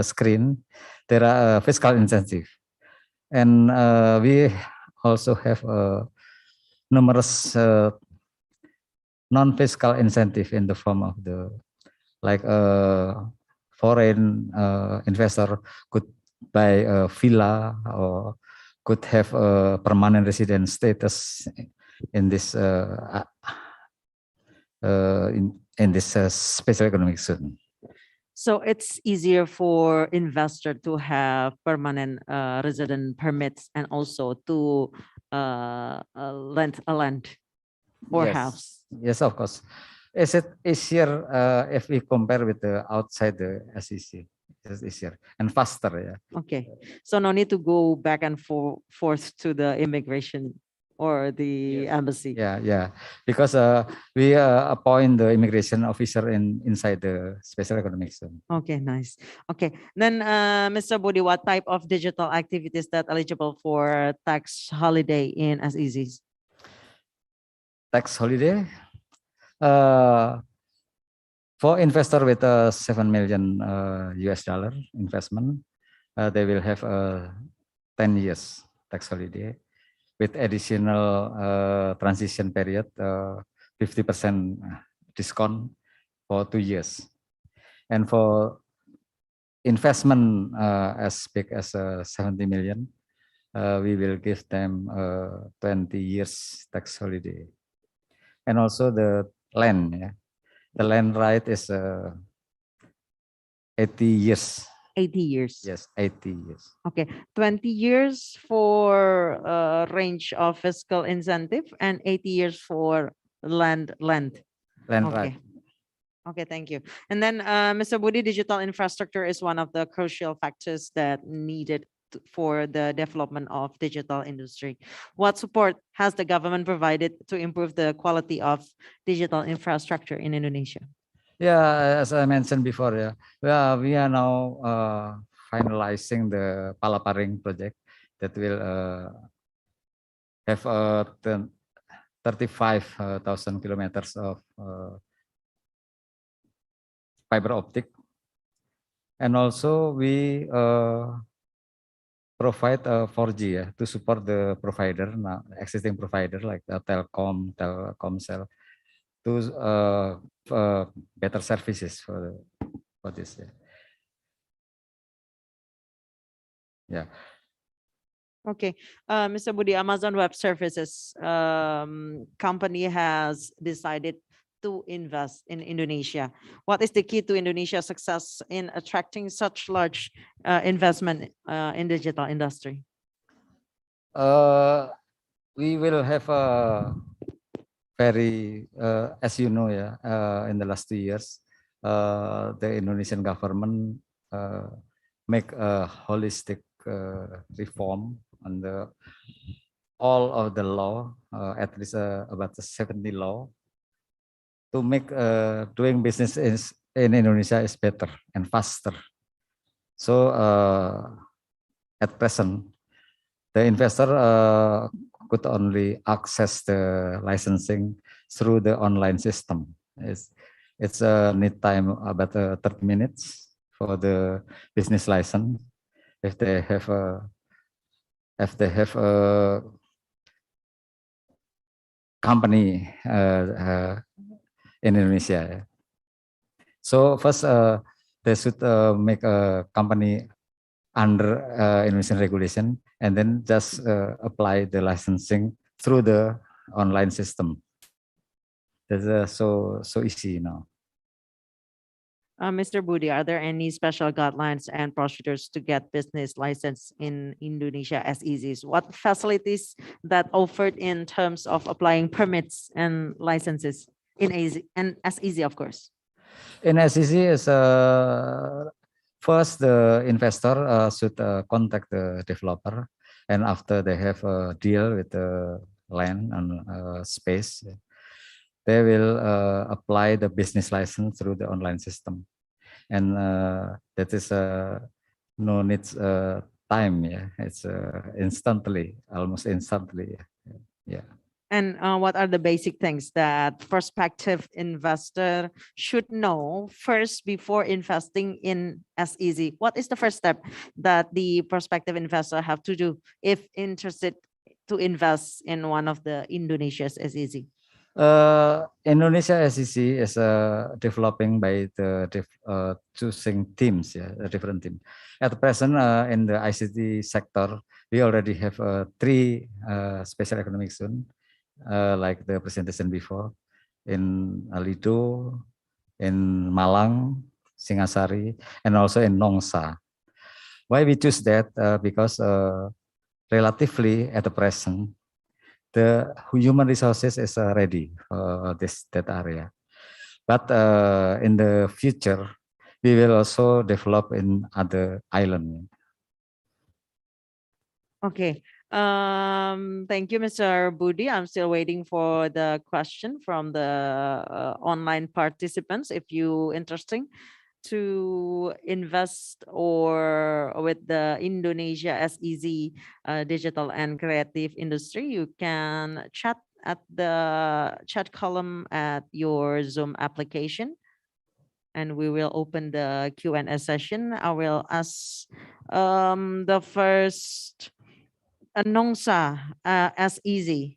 screen. There are fiscal incentive, and we also have numerous non-fiscal incentive in the form of the like foreign investor could buy a villa or could have a permanent resident status in this in this special economic zone. So it's easier for investor to have permanent resident permits and also to rent a land or house. Yes, of course. Is it easier if we compare with the outside the SEC? It's easier and faster. Okay, so no need to go back and forth to the immigration or the embassy. Because we appoint the immigration officer inside the special economic zone. Okay, nice. Okay, then Mr. Budi, what type of digital activities that eligible for tax holiday in SEZs? Tax holiday for investor with $7 million US investment, they will have 10 years tax holiday with additional transition period, 50% discount for 2 years. And for investment as big as 70 million, we will give them 20 years tax holiday. And also the land, yeah. The land right is 80 years. 80 years. Yes, 80 years. Okay, 20 years for a range of fiscal incentive and 80 years for land. Land Okay. right. Okay, thank you. And then, Mr. Budi, digital infrastructure is one of the crucial factors that needed for the development of digital industry. What support has the government provided to improve the quality of digital infrastructure in Indonesia? Yeah, as I mentioned before, yeah, we are now finalizing the Palaparing project that will have 35,000 kilometers of fiber optic, and also we provide 4G to support the provider, existing provider like Telkom, Telkomsel, to better services for this. Yeah. Okay, Mr. Budi, Amazon Web Services company has decided to invest in Indonesia. What is the key to Indonesia's success in attracting such large investment in digital industry? We will have a very, as you know, in the last 2 years, the Indonesian government make a holistic reform on all of the law, at least about 70 law, to make doing business in Indonesia is better and faster. So at present, the investor could only access the licensing through the online system. It's a need time about 30 minutes for the business license. If they have a company in Indonesia. So first, they should make a company under Indonesian regulation, and then just apply the licensing through the online system. That's so easy now. Mr. Budi, are there any special guidelines and procedures to get business license in Indonesia as easy? What facilities that offered in terms of applying permits and licenses in easy and as easy, of course? In as easy as first the investor should contact the developer, and after they have a deal with the land and space, they will apply the business license through the online system, and that is no needs time. Yeah, it's instantly, almost instantly. Yeah. And what are the basic things that prospective investor should know first before investing in SEZ? What is the first step that the prospective investor have to do if interested to invest in one of the Indonesia's SEZ? Indonesia SEC is developing by the choosing teams, different team. At present, in the ICT sector, we already have 3 special economic zone, like the presentation before, in Lido, in Malang, Singasari, and also in Nongsa. Why we choose that? Because relatively at the present, the human resources is ready for that area. But in the future, we will also develop in other islands. Okay. Thank you, Mr. Budi. I'm still waiting for the question from the online participants. If you interesting to invest or with the Indonesia SEZ digital and creative industry, you can chat at the chat column at your Zoom application, and we will open the Q&A session. I will ask the first Nongsa SEZ.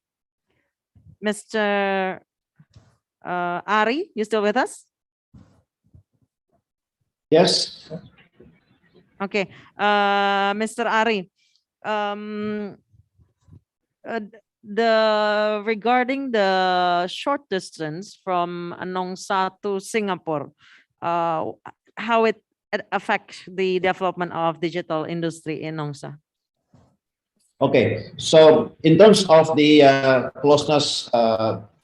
Mr. Ari, you still with us? Yes. Okay, Mr. Ari, regarding the short distance from Nongsa to Singapore, how it affects the development of digital industry in Nongsa? Okay, so in terms of the closeness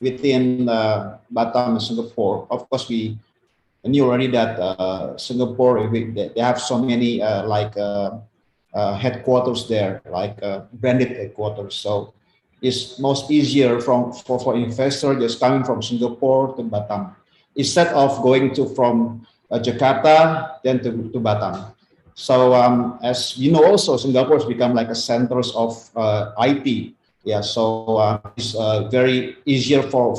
within Batam and Singapore, of course, we knew already that Singapore, they have so many headquarters there, branded headquarters. So it's most easier for investor just coming from Singapore to Batam instead of going from Jakarta then to Batam. So as you know, also Singapore has become like a centers of IT. Yeah, so it's very easier for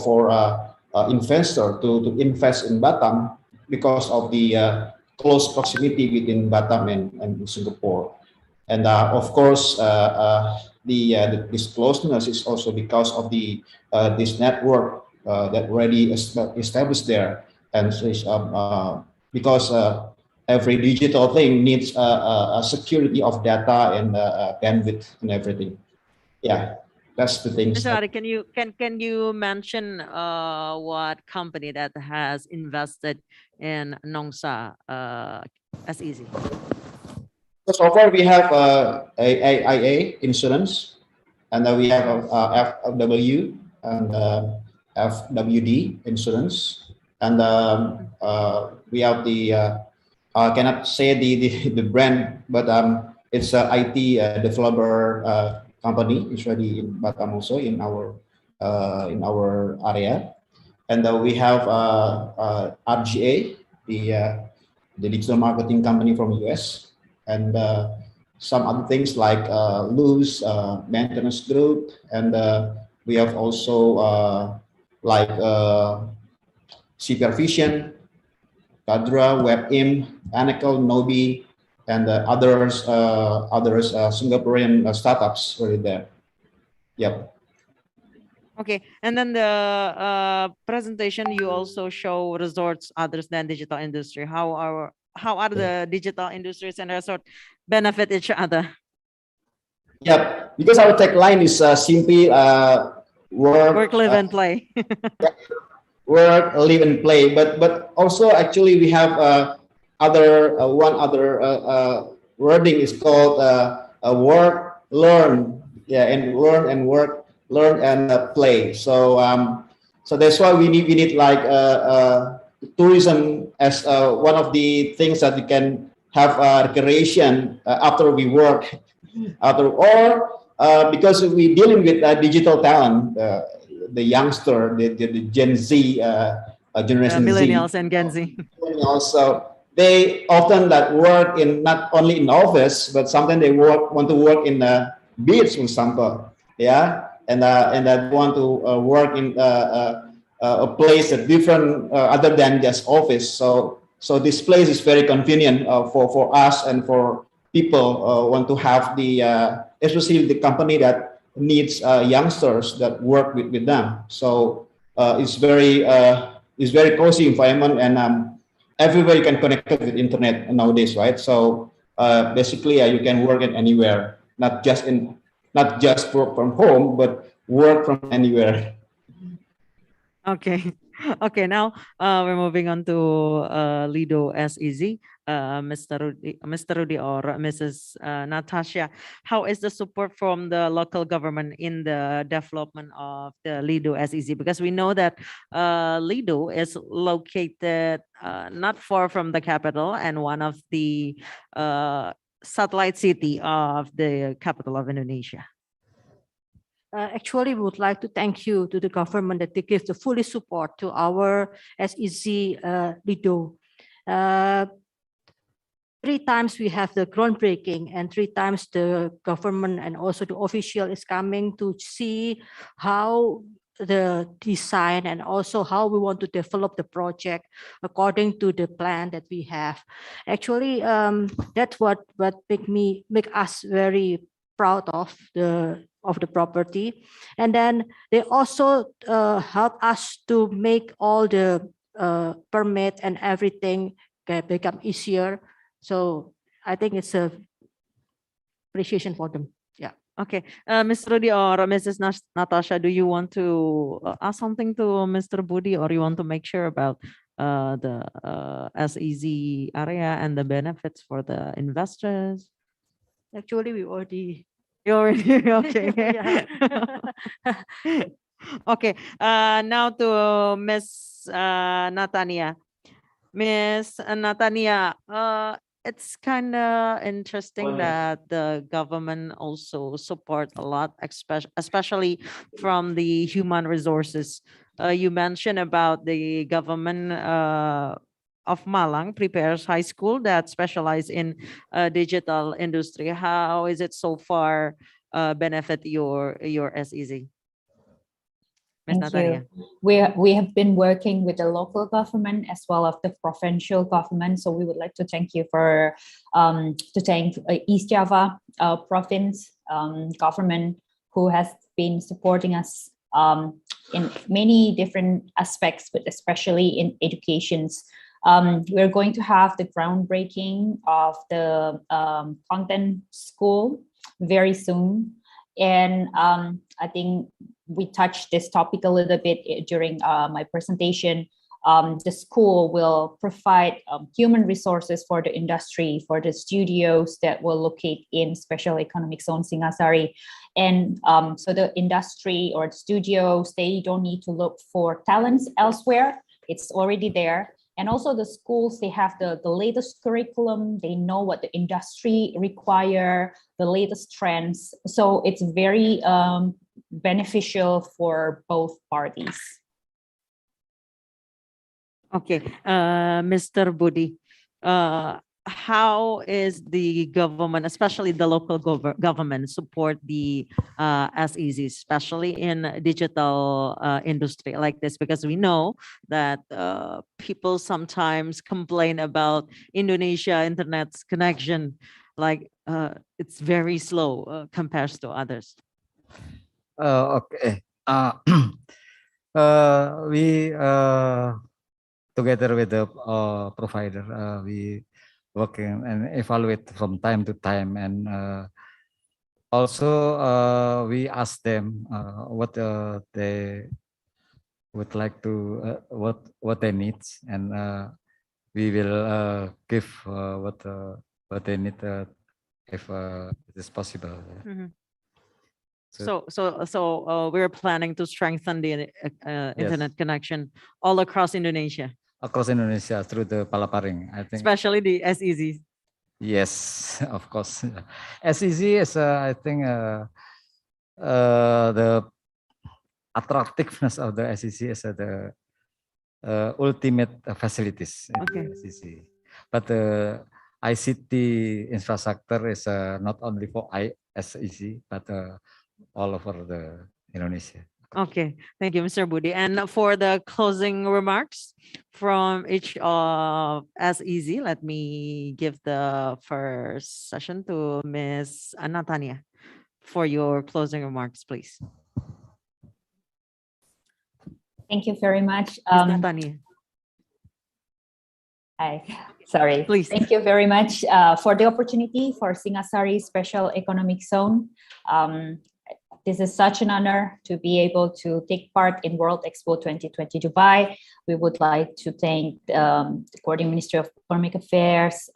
investor to invest in Batam because of the close proximity between Batam and Singapore. And of course, this closeness is also because of this network that already established there, and so because every digital thing needs a security of data and bandwidth and everything. Yeah, that's the thing. Mr. Ari, can you mention what company that has invested in Nongsa as easy? So far we have AIA Insurance, and we have FW and FWD Insurance, and we have the I cannot say the brand, but it's a IT developer company. It's already in Batam also in our area, and we have RGA, the digital marketing company from US, and some other things like Luz Maintenance Group, and we have also like Supervision, Kadra, WebIm, Anacle, Nobi, and others Singaporean startups already there. Yep. Okay, and then the presentation you also show resorts others than digital industry. How are the digital industries and resort benefit each other? Yep, because our tagline is simply work, live, and play. Work, live, and play. But also actually we have one other wording is called work, learn, yeah, and learn and work, learn and play. So so that's why we need like tourism as one of the things that we can have recreation after we work, because we're dealing with digital talent. The youngster, the Gen Z generation, millennials Z, and Gen Z. So they often work in not only in office, but sometimes they want to work in the beach, for example. Yeah, and they want to work in a place that different other than just office. So this place is very convenient for us and for people want to have the especially the company that needs youngsters that work with them. So it's very cozy environment, and everybody can connect with internet nowadays, right? So basically you can work at anywhere, not just work from home, but work from anywhere. Okay. Okay, now we're moving on to Lido SEZ. Mr. Rudy or Mrs. Natasha, how is the support from the local government in the development of the Lido SEZ? Because we know that Lido is located not far from the capital and one of the satellite city of the capital of Indonesia. Actually, we would like to thank you to the government that they give the fully support to our SEZ Lido. 3 times we have the groundbreaking, and 3 times the government and also the official is coming to see how the design and also how we want to develop the project according to the plan that we have. Actually, that's what make us very proud of the property. And then they also help us to make all the permit and everything become easier. So I think it's a appreciation for them. Okay, Ms. Rudy or Mrs. Natasha, do you want to ask something to Mr. Budi, or you want to make sure about the SEZ area and the benefits for the investors? Actually, we already. You already okay. Yeah. Okay. Now to Miss Natania. Miss Natania, it's kind of interesting that the government also support a lot, especially from the human resources. You mentioned about the government of Malang prepares high school that specialize in digital industry. How is it so far benefit your SEZ? Ms. Thank Natania. you. We have been working with the local government as well as the provincial government. So we would like to thank you for East Java province government who has been supporting us in many different aspects, but especially in educations. We're going to have the groundbreaking of the content school very soon. And I think we touched this topic a little bit during my presentation. The school will provide human resources for the industry, for the studios that will locate in Special Economic Zone Singasari. And so the industry or the studios, they don't need to look for talents elsewhere. It's already there. And also the schools, they have the latest curriculum. They know what the industry require, the latest trends. So it's very beneficial for both parties. Okay, Mr. Budi, how is the government, especially the local government, support the SEZ, especially in digital industry like this? Because we know that people sometimes complain about Indonesia internet's connection, like it's very slow compared to others. Okay. We together with the provider, we working and evaluate from time to time, and also we ask them what they would like to what they need, and we will give what they need if it is possible. Mm-hmm. So we're planning to strengthen the internet connection all across Indonesia. Across Indonesia through the Palaparing, I think. Especially the SEZ. Yes, of course. SEZ is, I think, the attractiveness of the SEZ is the ultimate facilities in the SEZ. But the ICT infrastructure is not only for SEZ, but all over the Indonesia. Okay, thank you, Mr. Budi. And for the closing remarks from each of SEZ, let me give the first session to Ms. Natania for your closing remarks, please. Thank you very much. Ms. Natania. Hi, sorry. Please. Thank you very much for the opportunity for Singasari Special Economic Zone. This is such an honor to be able to take part in World Expo 2020 Dubai. We would like to thank the Coordinating Ministry of Economic Affairs,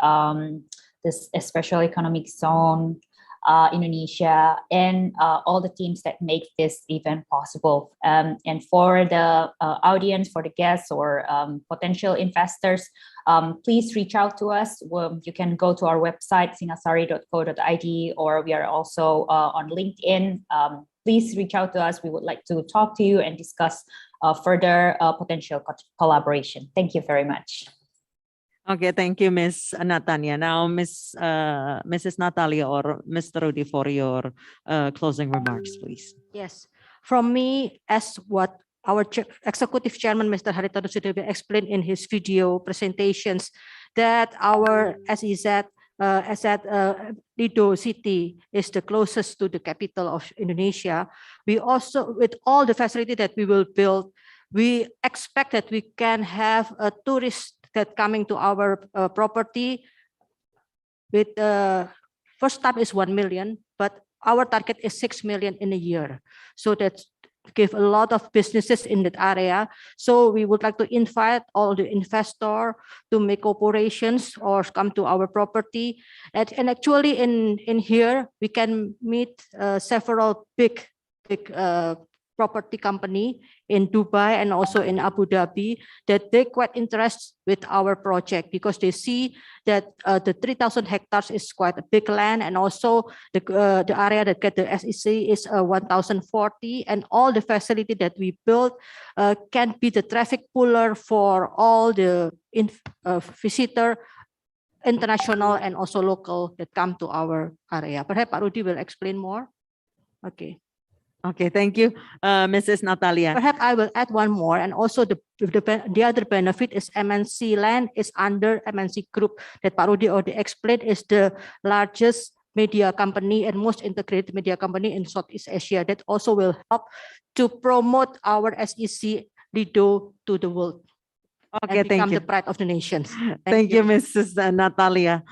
this Special Economic Zone, Indonesia, and all the teams that make this event possible. And for the audience, for the guests or potential investors, please reach out to us. You can go to our website, singasari.co.id, or we are also on LinkedIn. Please reach out to us. We would like to talk to you and discuss further potential collaboration. Thank you very much. Okay, thank you, Ms. Natania. Now, Mrs. Natalia or Mr. Rudy for your closing remarks, please. Yes, from me, as what our Executive Chairman, Mr. Haritanu Sudibyo, explained in his video presentations, that our SEZ, Lido City is the closest to the capital of Indonesia. We also, with all the facility that we will build, we expect that we can have a tourist that coming to our property with first time is 1 million, but our target is 6 million in a year. So that's give a lot of businesses in that area. So we would like to invite all the investor to make operations or come to our property. And actually in here, we can meet several big property company in Dubai and also in Abu Dhabi that they quite interested with our project because they see that the 3,000 hectares is quite a big land, and also the area that get the SEC is 1,040, and all the facility that we built can be the traffic puller for all the visitor, international and also local that come to our area. Perhaps Pak Rudi will explain more. Okay. Okay, thank you, Mrs. Natalia. Perhaps I will add one more, and also the other benefit is MNC Land is under MNC Group that Pak Rudi already explained is the largest media company and most integrated media company in Southeast Asia that also will help to promote our SEC Lido to the world. Okay, and thank become you. the pride of the nations. Thank you, Mrs. Natalia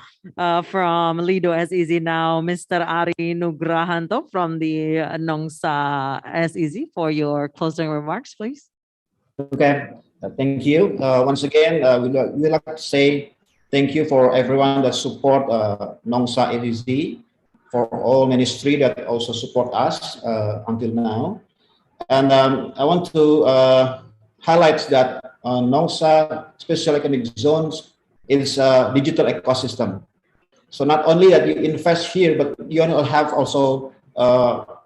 from Lido SEZ. Now, Mr. Ari Nugrahanto from the Nongsa SEZ for your closing remarks, please. Okay, thank you. Once again, we like to say thank you for everyone that support Nongsa SEZ, for all ministry that also support us until now. And I want to highlight that Nongsa Special Economic Zones is a digital ecosystem. So not only that you invest here, but you have also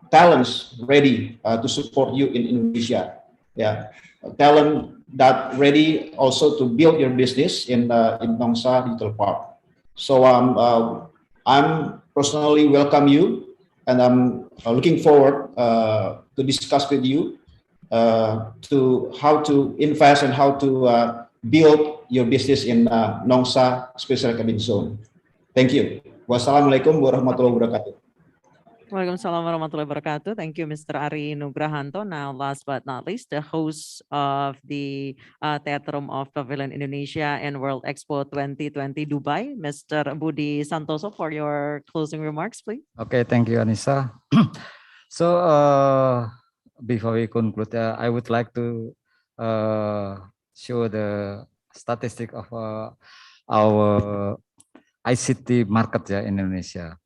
talents ready to support you in Indonesia. Yeah, talent that ready also to build your business in Nongsa Digital Park. So I'm personally welcome you, and I'm looking forward to discuss with you to how to invest and how to build your business in Nongsa Special Economic Zone. Thank you. Wassalamualaikum warahmatullahi wabarakatuh. Waalaikumsalam warahmatullahi wabarakatuh. Thank you, Mr. Ari Nugrahanto. Now, last but not least, the host of the Theater Room of Pavilion Indonesia and World Expo 2020 Dubai, Mr. Budi Santoso, for your closing remarks, please. Okay, thank you, Anissa. So, before we conclude, I would like to show the statistic of our ICT market in Indonesia.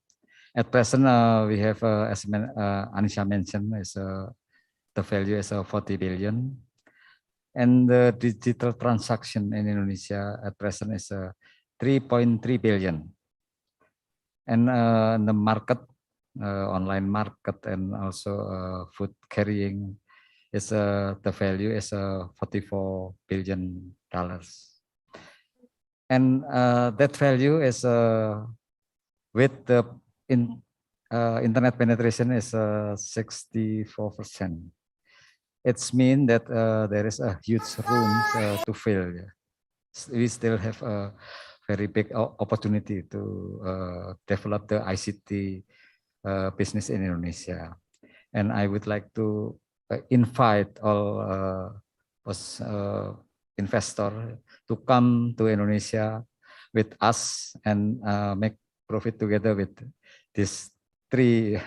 At present, we have, as Anissa mentioned, the value is 40 billion, and the digital transaction in Indonesia at present is 3.3 billion, and the market. Online market and also food carrying is the value is $44 billion, and that value is with the internet penetration is 64%. It's mean that there is a huge room to fill. We still have a very big opportunity to develop the ICT business in Indonesia, and I would like to invite all investors to come to Indonesia with us and make profit together with these three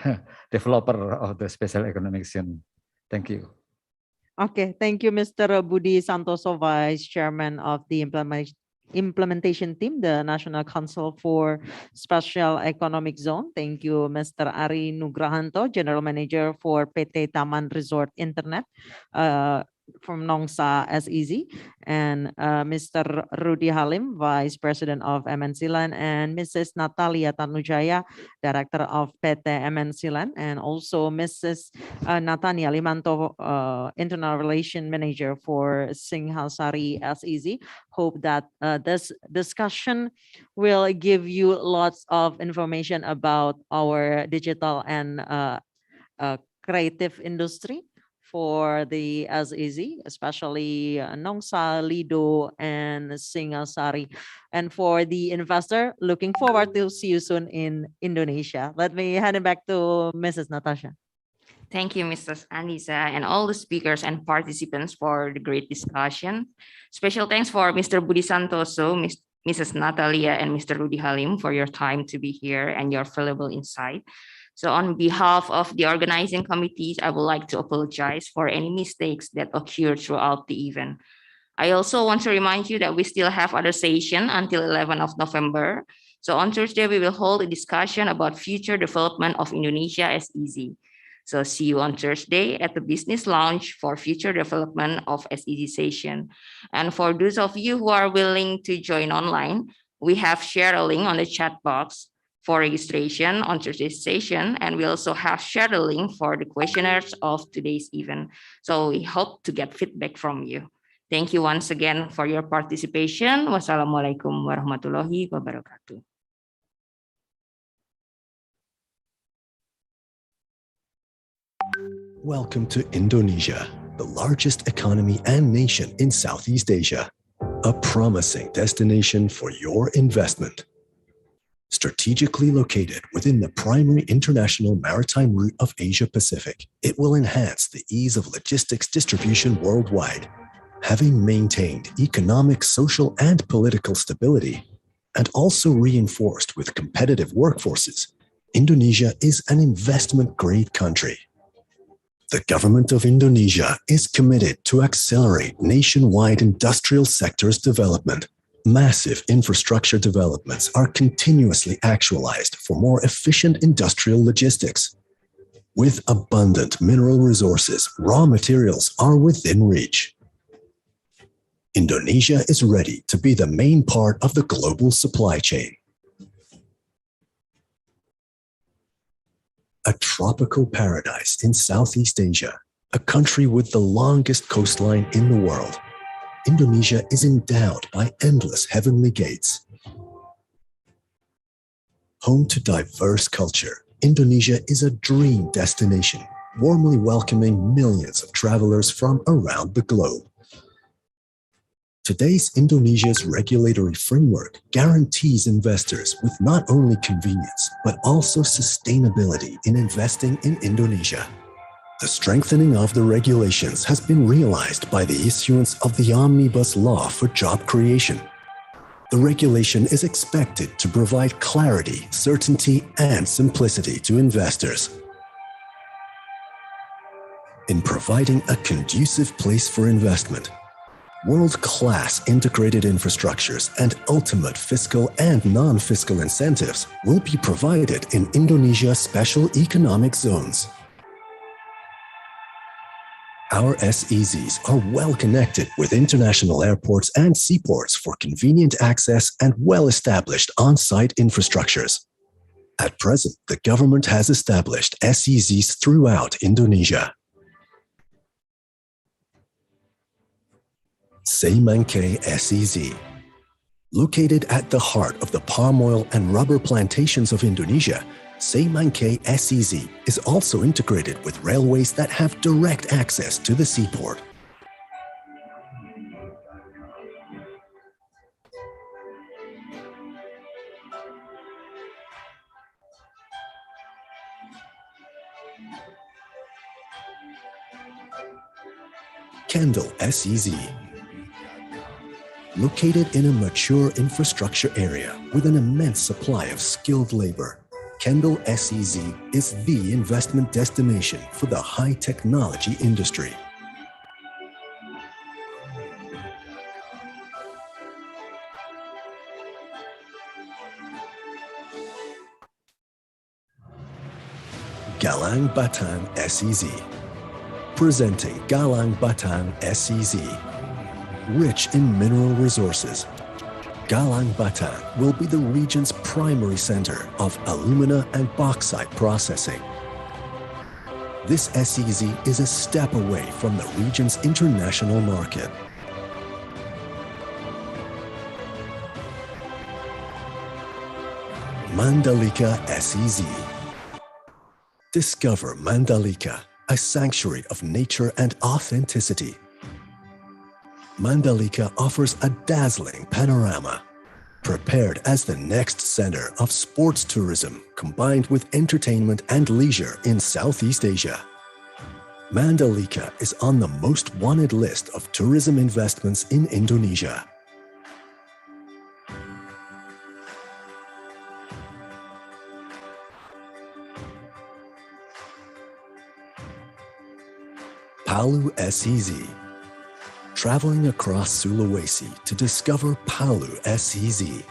developers of the special economic zone. Thank you. Okay, thank you, Mr. Budi Santoso, Vice Chairman of the Implementation Team, the National Council for Special Economic Zone. Thank you, Mr. Ari Nugrahanto, General Manager for PT Taman Resort Internet from Nongsa SEZ, and Mr. Rudy Halim, Vice President of MNC Land, and Mrs. Natalia Tanujaya, Director of PT MNC Land, and also Mrs. Natania Limanto, Internal Relation Manager for Singhasari SEZ. Hope that this discussion will give you lots of information about our digital and creative industry for the SEZ, especially Nongsa, Lido, and Singhasari. And for the investor, looking forward to see you soon in Indonesia. Let me hand it back to Mrs. Natasha. Thank you, Mrs. Anissa, and all the speakers and participants for the great discussion. Special thanks for Mr. Budi Santoso, Mrs. Natalia, and Mr. Rudy Halim for your time to be here and your valuable insight. So on behalf of the organizing committees, I would like to apologize for any mistakes that occurred throughout the event. I also want to remind you that we still have other session until 11th of November. So on Thursday, we will hold a discussion about future development of Indonesia as SEZ. So see you on Thursday at the business lounge for future development of SEZ session. And for those of you who are willing to join online, we have shared a link on the chat box for registration on Thursday's session. And we also have shared a link for the questionnaires of today's event. So we hope to get feedback from you. Thank you once again for your participation. Wassalamualaikum warahmatullahi wabarakatuh. Welcome to Indonesia, the largest economy and nation in Southeast Asia. A promising destination for your investment. Strategically located within the primary international maritime route of Asia Pacific, it will enhance the ease of logistics distribution worldwide. Having maintained economic, social, and political stability, and also reinforced with competitive workforces, Indonesia is an investment-grade country. The government of Indonesia is committed to accelerate nationwide industrial sectors development. Massive infrastructure developments are continuously actualized for more efficient industrial logistics. With abundant mineral resources, raw materials are within reach. Indonesia is ready to be the main part of the global supply chain. A tropical paradise in Southeast Asia, a country with the longest coastline in the world, Indonesia is endowed by endless heavenly gates. Home to diverse culture, Indonesia is a dream destination, warmly welcoming millions of travelers from around the globe. Today's Indonesia's regulatory framework guarantees investors with not only convenience, but also sustainability in investing in Indonesia. The strengthening of the regulations has been realized by the issuance of the Omnibus Law for Job Creation. The regulation is expected to provide clarity, certainty, and simplicity to investors. In providing a conducive place for investment, world-class integrated infrastructures and ultimate fiscal and non-fiscal incentives will be provided in Indonesia's special economic zones. Our SEZs are well connected with international airports and seaports for convenient access and well-established on-site infrastructures. At present, the government has established SEZs throughout Indonesia. Seimangkei SEZ. Located at the heart of the palm oil and rubber plantations of Indonesia, Seimangkei SEZ is also integrated with railways that have direct access to the seaport. Kendal SEZ. Located in a mature infrastructure area with an immense supply of skilled labor, Kendal SEZ is the investment destination for the high-technology industry. Galang Batang SEZ. Presenting Galang Batang SEZ. Rich in mineral resources, Galang Batang will be the region's primary center of alumina and bauxite processing. This SEZ is a step away from the region's international market. Mandalika SEZ. Discover Mandalika, a sanctuary of nature and authenticity. Mandalika offers a dazzling panorama, prepared as the next center of sports tourism combined with entertainment and leisure in Southeast Asia. Mandalika is on the most wanted list of tourism investments in Indonesia. Palu SEZ. Traveling across Sulawesi to discover Palu SEZ.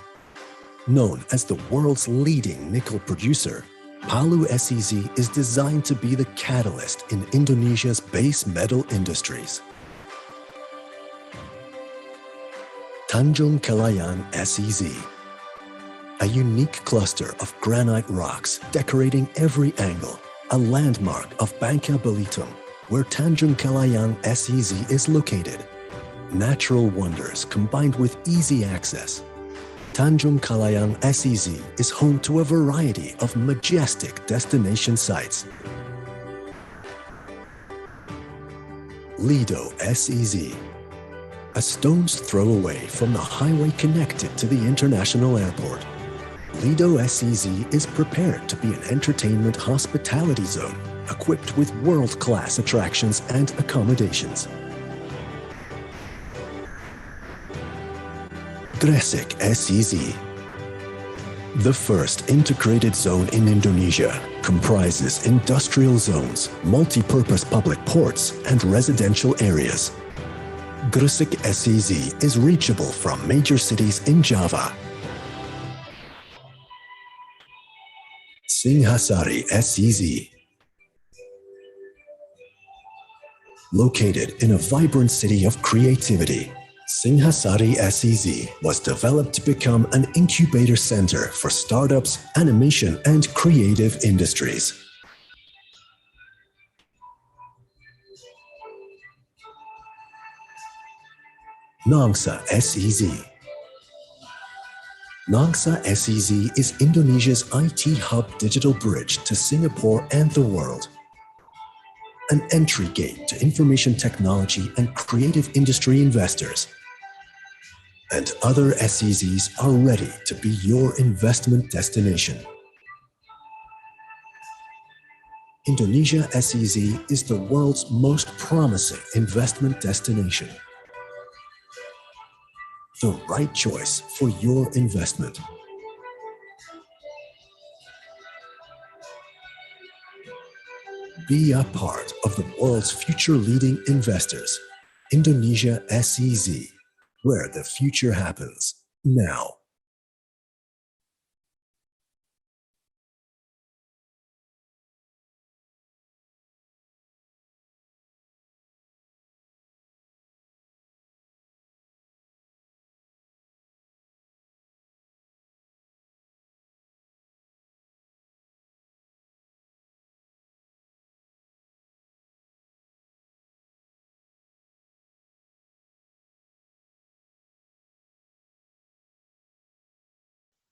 Known as the world's leading nickel producer, Palu SEZ is designed to be the catalyst in Indonesia's base metal industries. Tanjung Kelayan SEZ. A unique cluster of granite rocks decorating every angle, a landmark of Bangka Belitung, where Tanjung Kelayan SEZ is located. Natural wonders combined with easy access. Tanjung Kelayan SEZ is home to a variety of majestic destination sites. Lido SEZ. A stone's throw away from the highway connected to the international airport. Lido SEZ is prepared to be an entertainment hospitality zone, equipped with world-class attractions and accommodations. Gresik SEZ. The first integrated zone in Indonesia comprises industrial zones, multi-purpose public ports, and residential areas. Gresik SEZ is reachable from major cities in Java. Singhasari SEZ. Located in a vibrant city of creativity, Singhasari SEZ was developed to become an incubator center for startups, animation, and creative industries. Nongsa SEZ. Nongsa SEZ is Indonesia's IT hub digital bridge to Singapore and the world. An entry gate to information technology and creative industry investors. And other SEZs are ready to be your investment destination. Indonesia SEZ is the world's most promising investment destination. The right choice for your investment. Be a part of the world's future-leading investors. Indonesia SEZ, where the future happens now.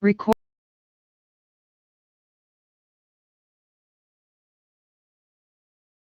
Record